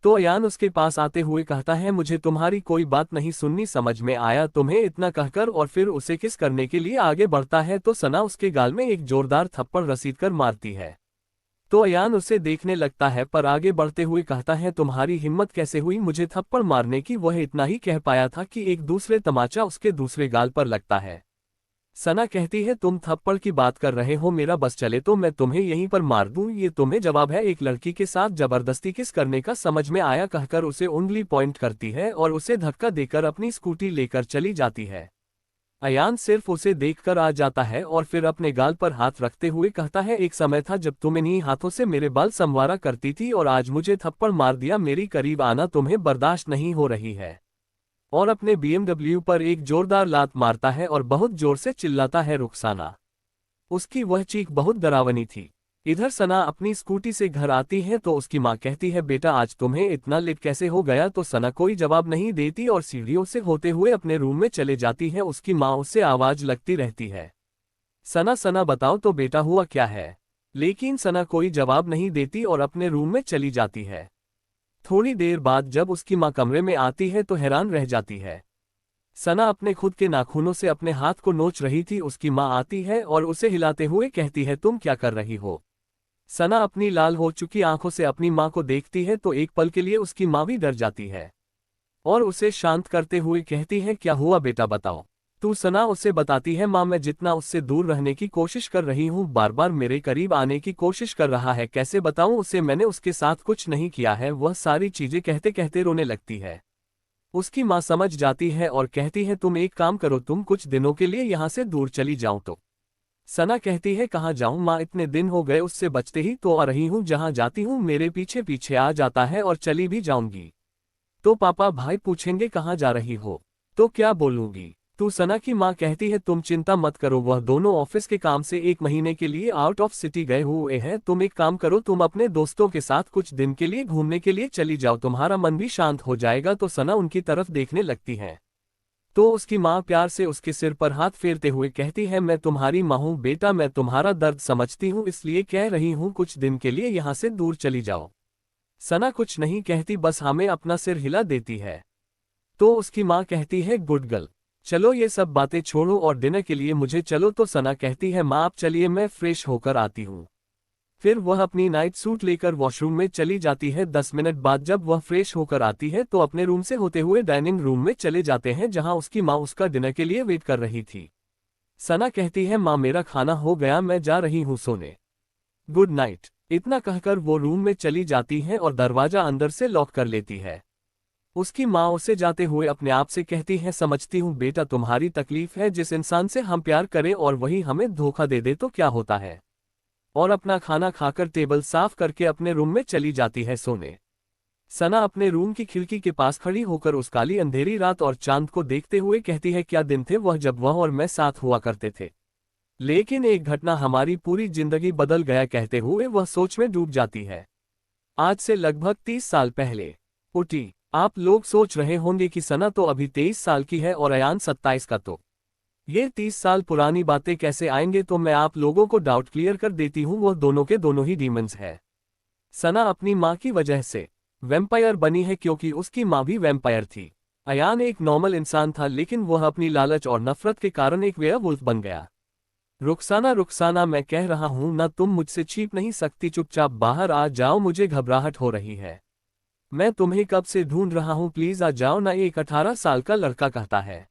तो अयान उसके पास आते हुए कहता है, मुझे तुम्हारी कोई बात नहीं सुननी, समझ में आया तुम्हें? इतना कहकर और फिर उसे किस करने के लिए आगे बढ़ता है तो सना उसके गाल में एक जोरदार थप्पड़ रसीदकर मारती है। तो अयान उसे देखने लगता है पर आगे बढ़ते हुए कहता है, तुम्हारी हिम्मत कैसे हुई मुझे थप्पड़ मारने की? वह इतना ही कह पाया था कि एक दूसरे तमाचा उसके दूसरे गाल पर लगता है। सना कहती है, तुम थप्पड़ की बात कर रहे हो, मेरा बस चले तो मैं तुम्हें यहीं पर मार दूं, ये तुम्हें जवाब है एक लड़की के साथ जबरदस्ती किस करने का? समझ में आया? कहकर उसे उंगली पॉइंट करती है और उसे धक्का देकर अपनी स्कूटी लेकर चली जाती है। अयान सिर्फ उसे देखकर आ जाता है और फिर अपने गाल पर हाथ रखते हुए कहता है, एक समय था जब तुम इन्हीं हाथों से मेरे बाल संवारा करती थी और आज मुझे थप्पड़ मार दिया। मेरी करीब आना तुम्हें बर्दाश्त नहीं हो रही है? और अपने BMW पर एक जोरदार लात मारता है और बहुत जोर से चिल्लाता है, रुखसाना। उसकी वह चीख बहुत डरावनी थी। इधर सना अपनी स्कूटी से घर आती है तो उसकी माँ कहती है, बेटा आज तुम्हें इतना लेट कैसे हो गया? तो सना कोई जवाब नहीं देती और सीढ़ियों से होते हुए अपने रूम में चले जाती है। उसकी माँ उससे आवाज लगती रहती है, सना सना बताओ तो बेटा हुआ क्या है? लेकिन सना कोई जवाब नहीं देती और अपने रूम में चली जाती है। थोड़ी देर बाद जब उसकी माँ कमरे में आती है तो हैरान रह जाती है। सना अपने खुद के नाखूनों से अपने हाथ को नोच रही थी। उसकी माँ आती है और उसे हिलाते हुए कहती है, तुम क्या कर रही हो? सना अपनी लाल हो चुकी आंखों से अपनी माँ को देखती है तो एक पल के लिए उसकी माँ भी डर जाती है और उसे शांत करते हुए कहती है, क्या हुआ बेटा बताओ? तू सना उसे बताती है, माँ मैं जितना उससे दूर रहने की कोशिश कर रही हूँ, बार बार मेरे करीब आने की कोशिश कर रहा है, कैसे बताऊँ उसे मैंने उसके साथ कुछ नहीं किया है। वह सारी चीजें कहते कहते रोने लगती है। उसकी माँ समझ जाती है और कहती है, तुम एक काम करो, तुम कुछ दिनों के लिए यहाँ से दूर चली जाओ। तो सना कहती है, कहाँ जाऊँ माँ? इतने दिन हो गए उससे बचते ही तो आ रही हूँ, जहाँ जाती हूँ मेरे पीछे पीछे आ जाता है और चली भी जाऊंगी तो पापा भाई पूछेंगे कहाँ जा रही हो तो क्या बोलूंगी? तू सना की माँ कहती है, तुम चिंता मत करो, वह दोनों ऑफिस के काम से 1 महीने के लिए आउट ऑफ सिटी गए हुए हैं। तुम एक काम करो, तुम अपने दोस्तों के साथ कुछ दिन के लिए घूमने के लिए चली जाओ, तुम्हारा मन भी शांत हो जाएगा। तो सना उनकी तरफ देखने लगती है तो उसकी माँ प्यार से उसके सिर पर हाथ फेरते हुए कहती है, मैं तुम्हारी माँ हूँ बेटा, मैं तुम्हारा दर्द समझती हूँ, इसलिए कह रही हूँ कुछ दिन के लिए यहाँ से दूर चली जाओ। सना कुछ नहीं कहती, बस हमें अपना सिर हिला देती है। तो उसकी माँ कहती है, गुड गर्ल, चलो ये सब बातें छोड़ो और डिनर के लिए मुझे चलो। तो सना कहती है, माँ आप चलिए, मैं फ्रेश होकर आती हूँ। फिर वह अपनी नाइट सूट लेकर वॉशरूम में चली जाती है। 10 मिनट बाद जब वह फ्रेश होकर आती है तो अपने रूम से होते हुए डाइनिंग रूम में चले जाते हैं, जहां उसकी माँ उसका डिनर के लिए वेट कर रही थी। सना कहती है, माँ मेरा खाना हो गया, मैं जा रही हूँ सोने, गुड नाइट। इतना कहकर वो रूम में चली जाती है और दरवाजा अंदर से लॉक कर लेती है। उसकी माँ उसे जाते हुए अपने आप से कहती है, समझती हूँ बेटा तुम्हारी तकलीफ है, जिस इंसान से हम प्यार करें और वही हमें धोखा दे दे तो क्या होता है। और अपना खाना खाकर टेबल साफ करके अपने रूम में चली जाती है सोने। सना अपने रूम की खिड़की के पास खड़ी होकर उस काली अंधेरी रात और चांद को देखते हुए कहती है, क्या दिन थे वह जब वह और मैं साथ हुआ करते थे। लेकिन एक घटना हमारी पूरी जिंदगी बदल गया कहते हुए वह सोच में डूब जाती है। आज से लगभग 30 साल पहले। उठी। आप लोग सोच रहे होंगे कि सना तो अभी 23 साल की है और अयान 27 का, तो ये 30 साल पुरानी बातें कैसे आएंगे। तो मैं आप लोगों को डाउट क्लियर कर देती हूँ, वह दोनों के दोनों ही डीमंस है। सना अपनी माँ की वजह से वैम्पायर बनी है क्योंकि उसकी माँ भी वैम्पायर थी। अयान एक नॉर्मल इंसान था लेकिन वह अपनी लालच और नफरत के कारण एक वेयरवुल्फ बन गया। रुखसाना रुखसाना, मैं कह रहा हूं ना, तुम मुझसे छिप नहीं सकती, चुपचाप बाहर आ जाओ, मुझे घबराहट हो रही है। मैं तुम्हें कब से ढूंढ रहा हूं, प्लीज आ जाओ ना, एक 18 साल का लड़का कहता है।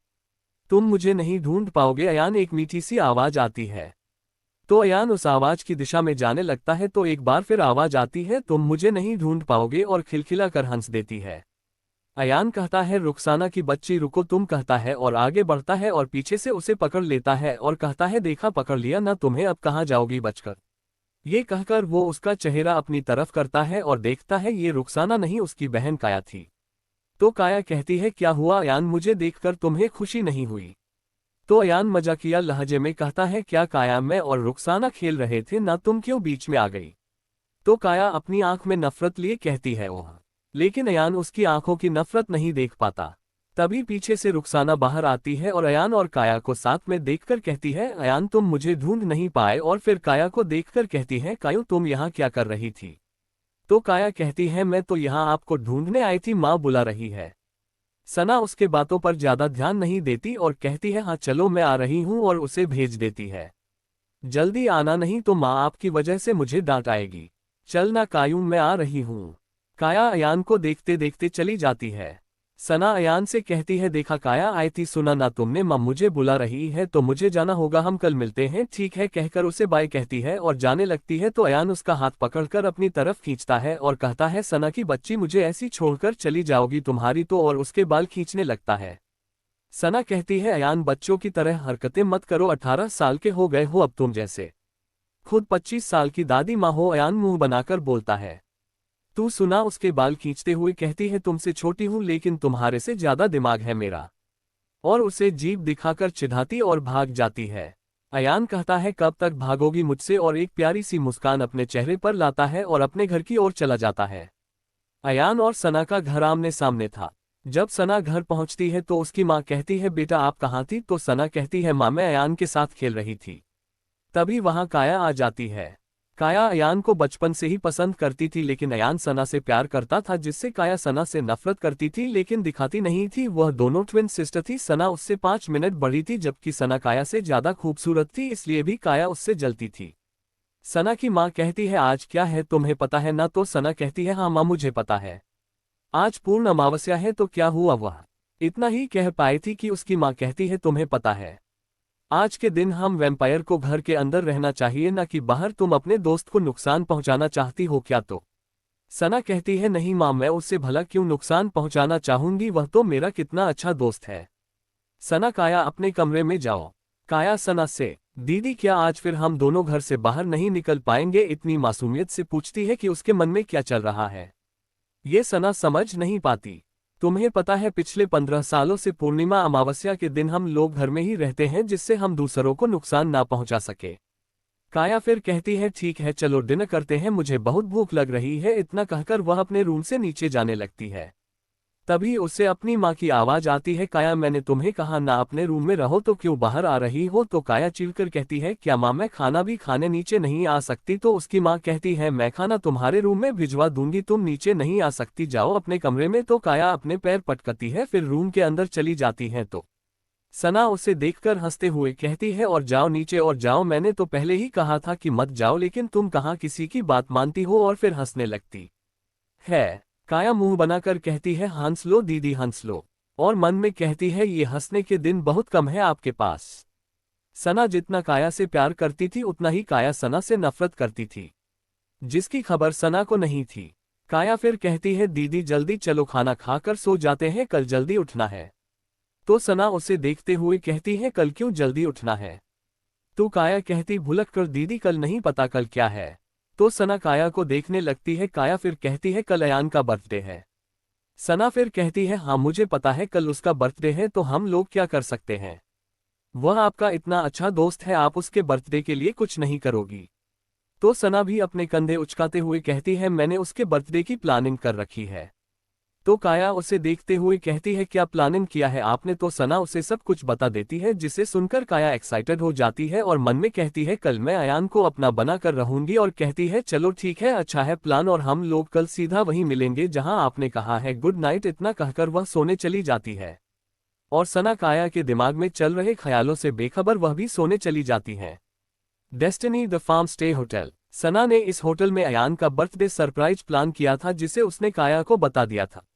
तुम मुझे नहीं ढूंढ पाओगे अयान, एक मीठी सी आवाज आती है। तो अयान उस आवाज की दिशा में जाने लगता है तो एक बार फिर आवाज आती है, तुम मुझे नहीं ढूंढ पाओगे, और खिलखिला कर हंस देती है। अयान कहता है, रुखसाना की बच्ची रुको तुम, कहता है और आगे बढ़ता है और पीछे से उसे पकड़ लेता है और कहता है, देखा पकड़ लिया ना तुम्हें, अब कहाँ जाओगी बचकर। ये कहकर वो उसका चेहरा अपनी तरफ करता है और देखता है ये रुखसाना नहीं उसकी बहन काया थी। तो काया कहती है, क्या हुआ अयान, मुझे देखकर तुम्हें खुशी नहीं हुई। तो अयान मजाकिया लहजे में कहता है, क्या काया, मैं और रुखसाना खेल रहे थे ना, तुम क्यों बीच में आ गई। तो काया अपनी आंख में नफरत लिए कहती है, ओह। लेकिन अयान उसकी आंखों की नफरत नहीं देख पाता। तभी पीछे से रुखसाना बाहर आती है और अयान और काया को साथ में देखकर कहती है, अयान तुम मुझे ढूंढ नहीं पाए, और फिर काया को देखकर कहती है, कायू तुम यहाँ क्या कर रही थी। तो काया कहती है, मैं तो यहाँ आपको ढूंढने आई थी, माँ बुला रही है। सना उसके बातों पर ज्यादा ध्यान नहीं देती और कहती है, हाँ चलो मैं आ रही हूँ, और उसे भेज देती है। जल्दी आना नहीं तो माँ आपकी वजह से मुझे डांट आएगी। चल ना कायू, मैं आ रही हूँ। काया अयान को देखते देखते चली जाती है। सना अयान से कहती है, देखा काया आई थी, सुना ना तुमने, माँ मुझे बुला रही है तो मुझे जाना होगा, हम कल मिलते हैं, ठीक है, कहकर उसे बाय कहती है और जाने लगती है। तो अयान उसका हाथ पकड़कर अपनी तरफ खींचता है और कहता है, सना की बच्ची, मुझे ऐसी छोड़कर चली जाओगी तुम्हारी तो, और उसके बाल खींचने लगता है। सना कहती है, अयान बच्चों की तरह हरकतें मत करो, 18 साल के हो गए हो अब तुम जैसे, खुद 25 साल की दादी माँ हो। अयान मुंह बनाकर बोलता है, तू सुना, उसके बाल खींचते हुए कहती है, तुमसे छोटी हूं लेकिन तुम्हारे से ज्यादा दिमाग है मेरा, और उसे जीभ दिखाकर चिढ़ाती और भाग जाती है। अयान कहता है, कब तक भागोगी मुझसे, और एक प्यारी सी मुस्कान अपने चेहरे पर लाता है और अपने घर की ओर चला जाता है। अयान और सना का घर आमने सामने था। जब सना घर पहुंचती है तो उसकी माँ कहती है, बेटा आप कहाँ थी। तो सना कहती है, माँ मैं अयान के साथ खेल रही थी। तभी वहां काया आ जाती है। काया अयान को बचपन से ही पसंद करती थी लेकिन अयान सना से प्यार करता था, जिससे काया सना से नफरत करती थी लेकिन दिखाती नहीं थी। वह दोनों ट्विन सिस्टर थी। सना उससे 5 मिनट बड़ी थी जबकि सना काया से ज्यादा खूबसूरत थी, इसलिए भी काया उससे जलती थी। सना की माँ कहती है, आज क्या है तुम्हें पता है ना। तो सना कहती है, हाँ माँ मुझे पता है, आज पूर्ण अमावस्या है। तो क्या हुआ। वह इतना ही कह पाई थी कि उसकी माँ कहती है, तुम्हें पता है आज के दिन हम वैम्पायर को घर के अंदर रहना चाहिए ना कि बाहर, तुम अपने दोस्त को नुकसान पहुंचाना चाहती हो क्या। तो सना कहती है, नहीं माँ मैं उससे भला क्यों नुकसान पहुंचाना चाहूंगी, वह तो मेरा कितना अच्छा दोस्त है। सना, काया अपने कमरे में जाओ। काया सना से, दीदी क्या आज फिर हम दोनों घर से बाहर नहीं निकल पाएंगे, इतनी मासूमियत से पूछती है कि उसके मन में क्या चल रहा है। ये सना समझ नहीं पाती। तुम्हें पता है पिछले 15 सालों से पूर्णिमा अमावस्या के दिन हम लोग घर में ही रहते हैं जिससे हम दूसरों को नुकसान ना पहुंचा सके। काया फिर कहती है, ठीक है चलो डिनर करते हैं, मुझे बहुत भूख लग रही है। इतना कहकर वह अपने रूम से नीचे जाने लगती है। तभी उसे अपनी माँ की आवाज आती है, काया मैंने तुम्हें कहा ना अपने रूम में रहो तो क्यों बाहर आ रही हो। तो काया चिढ़कर कहती है, क्या माँ मैं खाना भी खाने नीचे नहीं आ सकती। तो उसकी माँ कहती है, मैं खाना तुम्हारे रूम में भिजवा दूंगी, तुम नीचे नहीं आ सकती, जाओ अपने कमरे में। तो काया अपने पैर पटकती है फिर रूम के अंदर चली जाती है। तो सना उसे देखकर हंसते हुए कहती है, और जाओ नीचे और जाओ, मैंने तो पहले ही कहा था कि मत जाओ लेकिन तुम कहाँ किसी की बात मानती हो। और फिर हंसने लगती है। काया मुंह बनाकर कहती है, हंस लो दीदी हंस लो, और मन में कहती है, ये हंसने के दिन बहुत कम है आपके पास। सना जितना काया से प्यार करती थी उतना ही काया सना से नफरत करती थी, जिसकी खबर सना को नहीं थी। काया फिर कहती है, दीदी जल्दी चलो खाना खाकर सो जाते हैं, कल जल्दी उठना है। तो सना उसे देखते हुए कहती है, कल क्यों जल्दी उठना है। तो काया कहती भुलक कर, दीदी कल नहीं पता कल क्या है। तो सना काया को देखने लगती है। काया फिर कहती है, कल अयान का बर्थडे है। सना फिर कहती है हाँ मुझे पता है कल उसका बर्थडे है तो हम लोग क्या कर सकते हैं। वह आपका इतना अच्छा दोस्त है, आप उसके बर्थडे के लिए कुछ नहीं करोगी। तो सना भी अपने कंधे उचकाते हुए कहती है मैंने उसके बर्थडे की प्लानिंग कर रखी है। तो काया उसे देखते हुए कहती है क्या प्लानिंग किया है आपने। तो सना उसे सब कुछ बता देती है जिसे सुनकर काया एक्साइटेड हो जाती है और मन में कहती है कल मैं अयान को अपना बना कर रहूंगी और कहती है चलो ठीक है अच्छा है प्लान और हम लोग कल सीधा वहीं मिलेंगे जहां आपने कहा है। गुड नाइट इतना कहकर वह सोने चली जाती है और सना काया के दिमाग में चल रहे ख्यालों से बेखबर वह भी सोने चली जाती है। Destiny the farm stay hotel. Sana ने इस होटल में अयान का बर्थडे सरप्राइज प्लान किया था जिसे उसने काया को बता दिया था।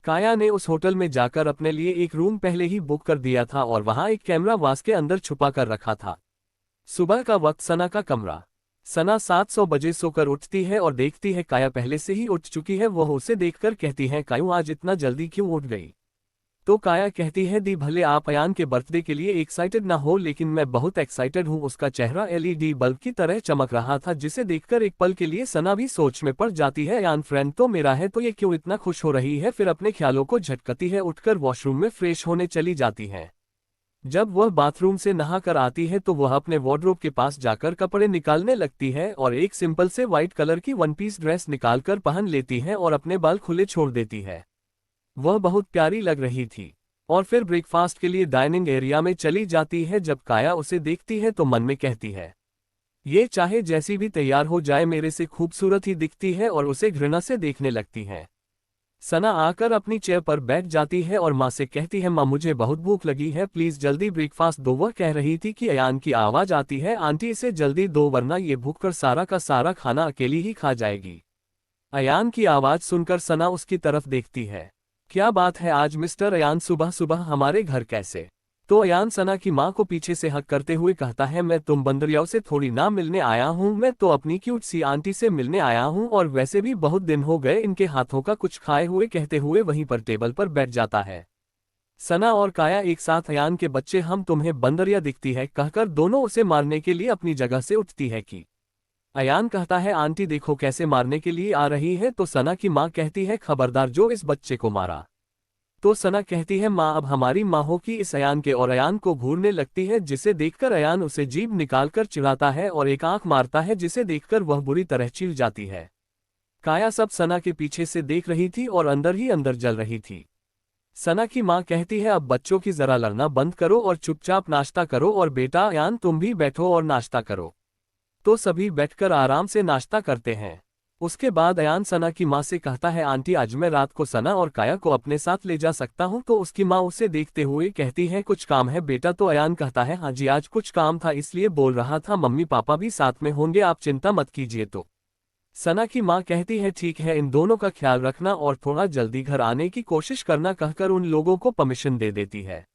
काया ने उस होटल में जाकर अपने लिए एक रूम पहले ही बुक कर दिया था और वहां एक कैमरा वास के अंदर छुपा कर रखा था। सुबह का वक्त सना का कमरा। सना 700 बजे सोकर उठती है और देखती है काया पहले से ही उठ चुकी है। वह उसे देखकर कहती है कायू आज इतना जल्दी क्यों उठ गई। तो काया कहती है दी भले आप अयान के बर्थडे के लिए एक्साइटेड ना हो लेकिन मैं बहुत एक्साइटेड हूँ। उसका चेहरा एलईडी बल्ब की तरह चमक रहा था जिसे देखकर एक पल के लिए सना भी सोच में पड़ जाती है अयान फ्रेंड तो मेरा है तो ये क्यों इतना खुश हो रही है। फिर अपने ख्यालों को झटकती है, उठकर वॉशरूम में फ्रेश होने चली जाती है। जब वह बाथरूम से नहाकर आती है तो वह अपने वार्डरोब के पास जाकर कपड़े निकालने लगती है और एक सिंपल से व्हाइट कलर की वन पीस ड्रेस निकालकर पहन लेती है और अपने बाल खुले छोड़ देती है। वह बहुत प्यारी लग रही थी और फिर ब्रेकफास्ट के लिए डाइनिंग एरिया में चली जाती है। जब काया उसे देखती है तो मन में कहती है ये चाहे जैसी भी तैयार हो जाए मेरे से खूबसूरत ही दिखती है और उसे घृणा से देखने लगती है। सना आकर अपनी चेयर पर बैठ जाती है और माँ से कहती है माँ मुझे बहुत भूख लगी है, प्लीज जल्दी ब्रेकफास्ट दो। वह कह रही थी कि अयान की आवाज आती है आंटी इसे जल्दी दो वरना ये भूख कर सारा का सारा खाना अकेली ही खा जाएगी। अयान की आवाज सुनकर सना उसकी तरफ देखती है। क्या बात है आज मिस्टर अयान सुबह सुबह हमारे घर कैसे। तो अयान सना की माँ को पीछे से हक करते हुए कहता है मैं तुम बंदरियाओं से थोड़ी ना मिलने आया हूँ, मैं तो अपनी क्यूट सी आंटी से मिलने आया हूँ और वैसे भी बहुत दिन हो गए इनके हाथों का कुछ खाए हुए। कहते हुए वहीं पर टेबल पर बैठ जाता है। सना और काया एक साथ अयान के बच्चे हम तुम्हें बंदरिया दिखती है कहकर दोनों उसे मारने के लिए अपनी जगह से उठती है कि अयान कहता है आंटी देखो कैसे मारने के लिए आ रही है। तो सना की माँ कहती है खबरदार जो इस बच्चे को मारा। तो सना कहती है माँ अब हमारी माँ हो कि इस अयान के और अयान को घूरने लगती है जिसे देखकर अयान उसे जीभ निकालकर चिढ़ाता है और एक आंख मारता है जिसे देखकर वह बुरी तरह चिढ़ जाती है। काया सब सना के पीछे से देख रही थी और अंदर ही अंदर जल रही थी। सना की माँ कहती है अब बच्चों की जरा लड़ना बंद करो और चुपचाप नाश्ता करो और बेटा अयान तुम भी बैठो और नाश्ता करो। तो सभी बैठकर आराम से नाश्ता करते हैं। उसके बाद अयान सना की माँ से कहता है आंटी आज मैं रात को सना और काया को अपने साथ ले जा सकता हूँ। तो उसकी माँ उसे देखते हुए कहती है कुछ काम है बेटा। तो अयान कहता है हाँ जी आज कुछ काम था इसलिए बोल रहा था, मम्मी पापा भी साथ में होंगे आप चिंता मत कीजिए। तो सना की माँ कहती है ठीक है इन दोनों का ख्याल रखना और थोड़ा जल्दी घर आने की कोशिश करना कहकर उन लोगों को परमिशन दे देती है।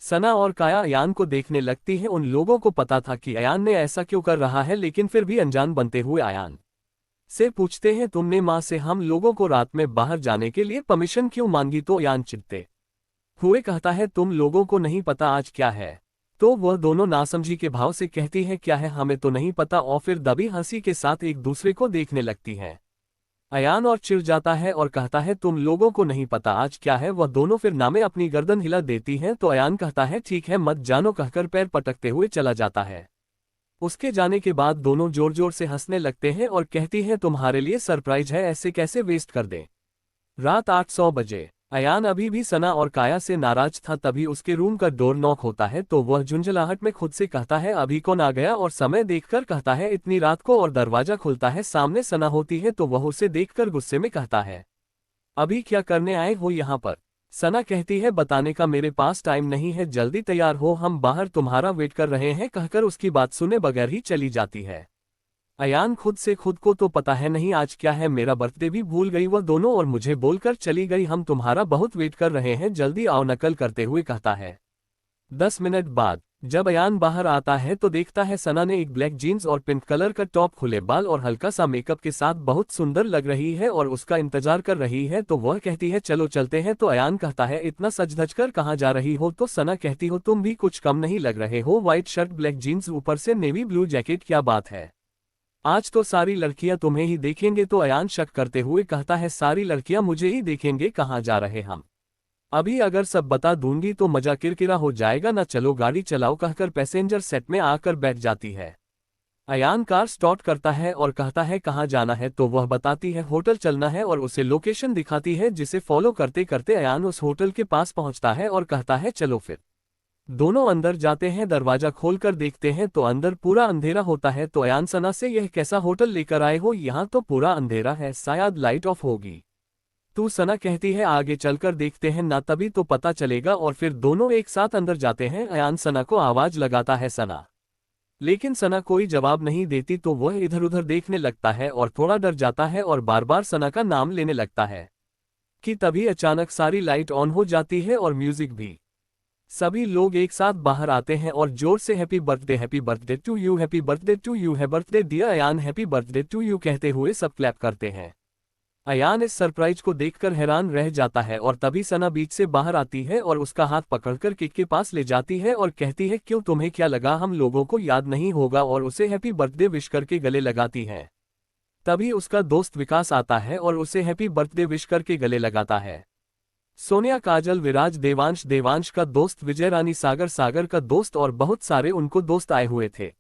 सना और काया अयान को देखने लगती है। उन लोगों को पता था कि अयान ने ऐसा क्यों कर रहा है लेकिन फिर भी अनजान बनते हुए अयान से पूछते हैं तुमने माँ से हम लोगों को रात में बाहर जाने के लिए परमिशन क्यों मांगी। तो अयान चिढ़ते हुए कहता है तुम लोगों को नहीं पता आज क्या है। तो वह दोनों नासमझी के भाव से कहती है क्या है हमें तो नहीं पता और फिर दबी हंसी के साथ एक दूसरे को देखने लगती हैं। अयान और चिढ़ जाता है और कहता है तुम लोगों को नहीं पता आज क्या है। वह दोनों फिर नामे अपनी गर्दन हिला देती हैं। तो अयान कहता है ठीक है मत जानो कहकर पैर पटकते हुए चला जाता है। उसके जाने के बाद दोनों जोर जोर से हंसने लगते हैं और कहती हैं तुम्हारे लिए सरप्राइज है ऐसे कैसे वेस्ट कर दें। रात 800 बजे। अयान अभी भी सना और काया से नाराज था तभी उसके रूम का डोर नॉक होता है। तो वह झुंझलाहट में खुद से कहता है अभी कौन आ गया और समय देखकर कहता है इतनी रात को और दरवाजा खुलता है सामने सना होती है। तो वह उसे देखकर गुस्से में कहता है अभी क्या करने आए हो यहाँ पर। सना कहती है बताने का मेरे पास टाइम नहीं है, जल्दी तैयार हो हम बाहर तुम्हारा वेट कर रहे हैं कहकर उसकी बात सुने बगैर ही चली जाती है। अयान खुद से खुद को तो पता है नहीं आज क्या है, मेरा बर्थडे भी भूल गई वह दोनों और मुझे बोलकर चली गई, हम तुम्हारा बहुत वेट कर रहे हैं जल्दी आओ नकल करते हुए कहता है। 10 मिनट बाद जब अयान बाहर आता है तो देखता है सना ने एक ब्लैक जीन्स और पिंक कलर का टॉप, खुले बाल और हल्का सा मेकअप के साथ बहुत सुंदर लग रही है और उसका इंतजार कर रही है। तो वह कहती है चलो चलते हैं। तो अयान कहता है इतना सज धज कर कहाँ जा रही हो। तो सना कहती हो तुम भी कुछ कम नहीं लग रहे हो, व्हाइट शर्ट ब्लैक जीन्स ऊपर से नेवी ब्लू जैकेट क्या बात है। आज तो सारी लड़कियां तुम्हें ही देखेंगे। तो अयान शक करते हुए कहता है सारी लड़कियां मुझे ही देखेंगे, कहाँ जा रहे हम? अभी अगर सब बता दूंगी तो मजा किरकिरा हो जाएगा ना, चलो गाड़ी चलाओ कहकर पैसेंजर सेट में आकर बैठ जाती है। अयान कार स्टार्ट करता है और कहता है कहाँ जाना है, तो वह बताती है होटल चलना है और उसे लोकेशन दिखाती है, जिसे फॉलो करते करते अयान उस होटल के पास पहुंचता है और कहता है चलो फिर। दोनों अंदर जाते हैं, दरवाजा खोलकर देखते हैं तो अंदर पूरा अंधेरा होता है। तो अयान सना से यह कैसा होटल लेकर आए हो, यहाँ तो पूरा अंधेरा है, शायद लाइट ऑफ होगी। तू सना कहती है आगे चलकर देखते हैं ना, तभी तो पता चलेगा। और फिर दोनों एक साथ अंदर जाते हैं। अयान सना को आवाज लगाता है सना, लेकिन सना कोई जवाब नहीं देती। तो वह इधर उधर देखने लगता है और थोड़ा डर जाता है और बार बार सना का नाम लेने लगता है कि तभी अचानक सारी लाइट ऑन हो जाती है और म्यूजिक भी। सभी लोग एक साथ बाहर आते हैं और जोर से happy birthday to you, happy birthday to you, है birthday dear Ayaan, happy birthday to you कहते हुए सब क्लैप करते हैं। अयान इस सरप्राइज को देखकर हैरान रह जाता है और तभी सना बीच से बाहर आती है और उसका हाथ पकड़कर किक के पास ले जाती है और कहती है क्यों, तुम्हें क्या लगा हम लोगों को याद नहीं होगा, और उसे हैप्पी बर्थडे विश करके गले लगाती है। तभी उसका दोस्त विकास आता है और उसे हैप्पी बर्थडे विश करके गले लगाता है। सोनिया, काजल, विराज, देवांश का दोस्त विजय, रानी, सागर का दोस्त और बहुत सारे उनको दोस्त आए हुए थे।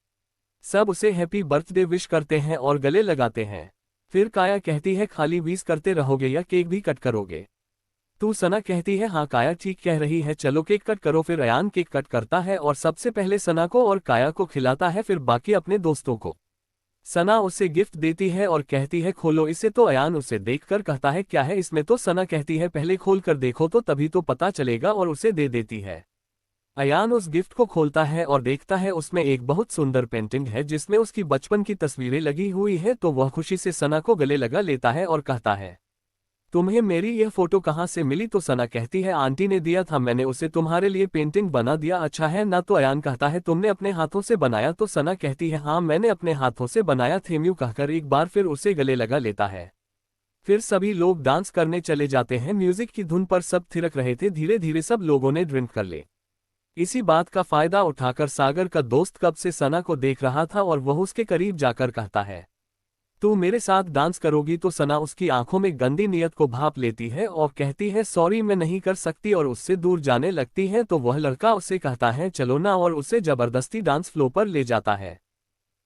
सब उसे हैप्पी बर्थडे विश करते हैं और गले लगाते हैं। फिर काया कहती है खाली विश करते रहोगे या केक भी कट करोगे? तू सना कहती है हाँ काया ठीक कह रही है, चलो केक कट करो। फिर अयान केक कट करता है और सबसे पहले सना को और काया को खिलाता है, फिर बाकी अपने दोस्तों को। सना उसे गिफ्ट देती है और कहती है खोलो इसे। तो अयान उसे देखकर कहता है क्या है इसमें? तो सना कहती है पहले खोल कर देखो तो तभी तो पता चलेगा, और उसे दे देती है। अयान उस गिफ्ट को खोलता है और देखता है उसमें एक बहुत सुंदर पेंटिंग है जिसमें उसकी बचपन की तस्वीरें लगी हुई है। तो वह खुशी से सना को गले लगा लेता है और कहता है तुम्हें मेरी यह फोटो कहाँ से मिली? तो सना कहती है आंटी ने दिया था, मैंने उसे तुम्हारे लिए पेंटिंग बना दिया, अच्छा है ना? तो अयान कहता है तुमने अपने हाथों से बनाया? तो सना कहती है हाँ मैंने अपने हाथों से बनाया, थेम यू कहकर एक बार फिर उसे गले लगा लेता है। फिर सभी लोग डांस करने चले जाते हैं। म्यूजिक की धुन पर सब थिरक रहे थे। धीरे धीरे सब लोगों ने ड्रिंक कर ले। इसी बात का फायदा उठाकर सागर का दोस्त कब से सना को देख रहा था और वह उसके करीब जाकर कहता है तू मेरे साथ डांस करोगी? तो सना उसकी आंखों में गंदी नीयत को भांप लेती है और कहती है सॉरी मैं नहीं कर सकती, और उससे दूर जाने लगती है। तो वह लड़का उससे कहता है चलो ना, और उसे जबरदस्ती डांस फ्लो पर ले जाता है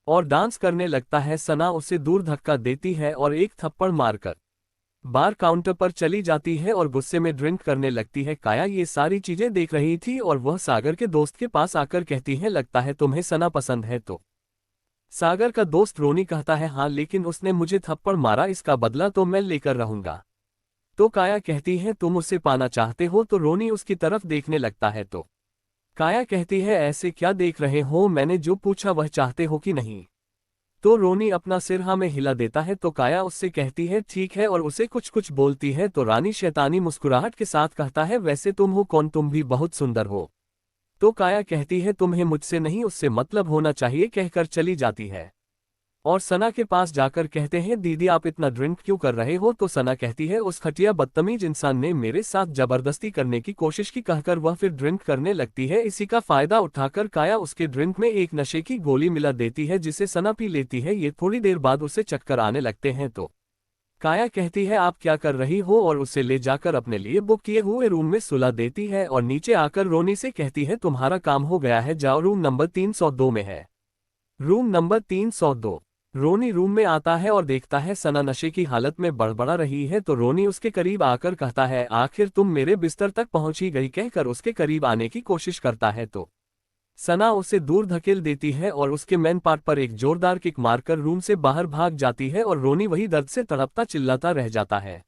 और डांस करने लगता है। सना उसे दूर धक्का देती है और एक थप्पड़ मारकर बार काउंटर पर चली जाती है और गुस्से में ड्रिंक करने लगती है। काया ये सारी चीजें देख रही थी और वह सागर के दोस्त के पास आकर कहती है लगता है तुम्हें सना पसंद है? तो सागर का दोस्त रोनी कहता है हाँ, लेकिन उसने मुझे थप्पड़ मारा, इसका बदला तो मैं लेकर रहूंगा। तो काया कहती है तुम उसे पाना चाहते हो? तो रोनी उसकी तरफ देखने लगता है। तो काया कहती है ऐसे क्या देख रहे हो, मैंने जो पूछा वह चाहते हो कि नहीं? तो रोनी अपना सिर हाँ में हिला देता है। तो काया उससे कहती है ठीक है, और उसे कुछ कुछ बोलती है। तो रानी शैतानी मुस्कुराहट के साथ कहता है वैसे तुम हो कौन, तुम भी बहुत सुंदर हो। तो काया कहती है तुम्हें मुझसे नहीं उससे मतलब होना चाहिए, कहकर चली जाती है। और सना के पास जाकर कहते हैं दीदी आप इतना ड्रिंक क्यों कर रहे हो? तो सना कहती है उस खटिया बदतमीज इंसान ने मेरे साथ जबरदस्ती करने की कोशिश की, कहकर वह फिर ड्रिंक करने लगती है। इसी का फायदा उठाकर काया उसके ड्रिंक में एक नशे की गोली मिला देती है, जिसे सना पी लेती है। ये थोड़ी देर बाद उसे चक्कर आने लगते हैं। तो काया कहती है आप क्या कर रही हो, और उसे ले जाकर अपने लिए बुक किए हुए रूम में सुला देती है और नीचे आकर रोनी से कहती है तुम्हारा काम हो गया है, जाओ रूम नंबर 302 में है। Room number 302। रोनी रूम में आता है और देखता है सना नशे की हालत में बड़बड़ा रही है। तो रोनी उसके करीब आकर कहता है आखिर तुम मेरे बिस्तर तक पहुंची गई, कहकर उसके करीब आने की कोशिश करता है। तो सना उसे दूर धकेल देती है और उसके मैन पार्ट पर एक जोरदार किक मारकर रूम से बाहर भाग जाती है और रोनी वही दर्द से तड़पता चिल्लाता रह जाता है।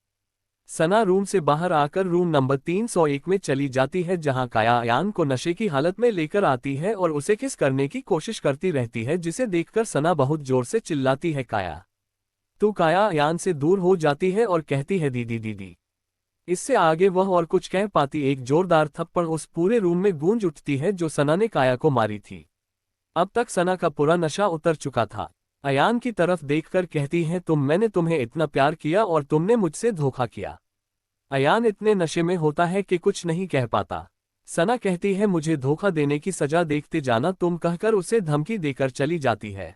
सना रूम से बाहर आकर रूम नंबर 301 में चली जाती है, जहां काया अयान को नशे की हालत में लेकर आती है और उसे किस करने की कोशिश करती रहती है, जिसे देखकर सना बहुत जोर से चिल्लाती है काया। तो काया अयान से दूर हो जाती है और कहती है दीदी दीदी। इससे आगे वह और कुछ कह पाती, एक जोरदार थप्पड़ उस पूरे रूम में गूंज उठती है जो सना ने काया को मारी थी। अब तक सना का पूरा नशा उतर चुका था। अयान की तरफ देखकर कहती है मैंने तुम्हें इतना प्यार किया और तुमने मुझसे धोखा किया। अयान इतने नशे में होता है कि कुछ नहीं कह पाता। सना कहती है मुझे धोखा देने की सजा देखते जाना तुम, कहकर उसे धमकी देकर चली जाती है।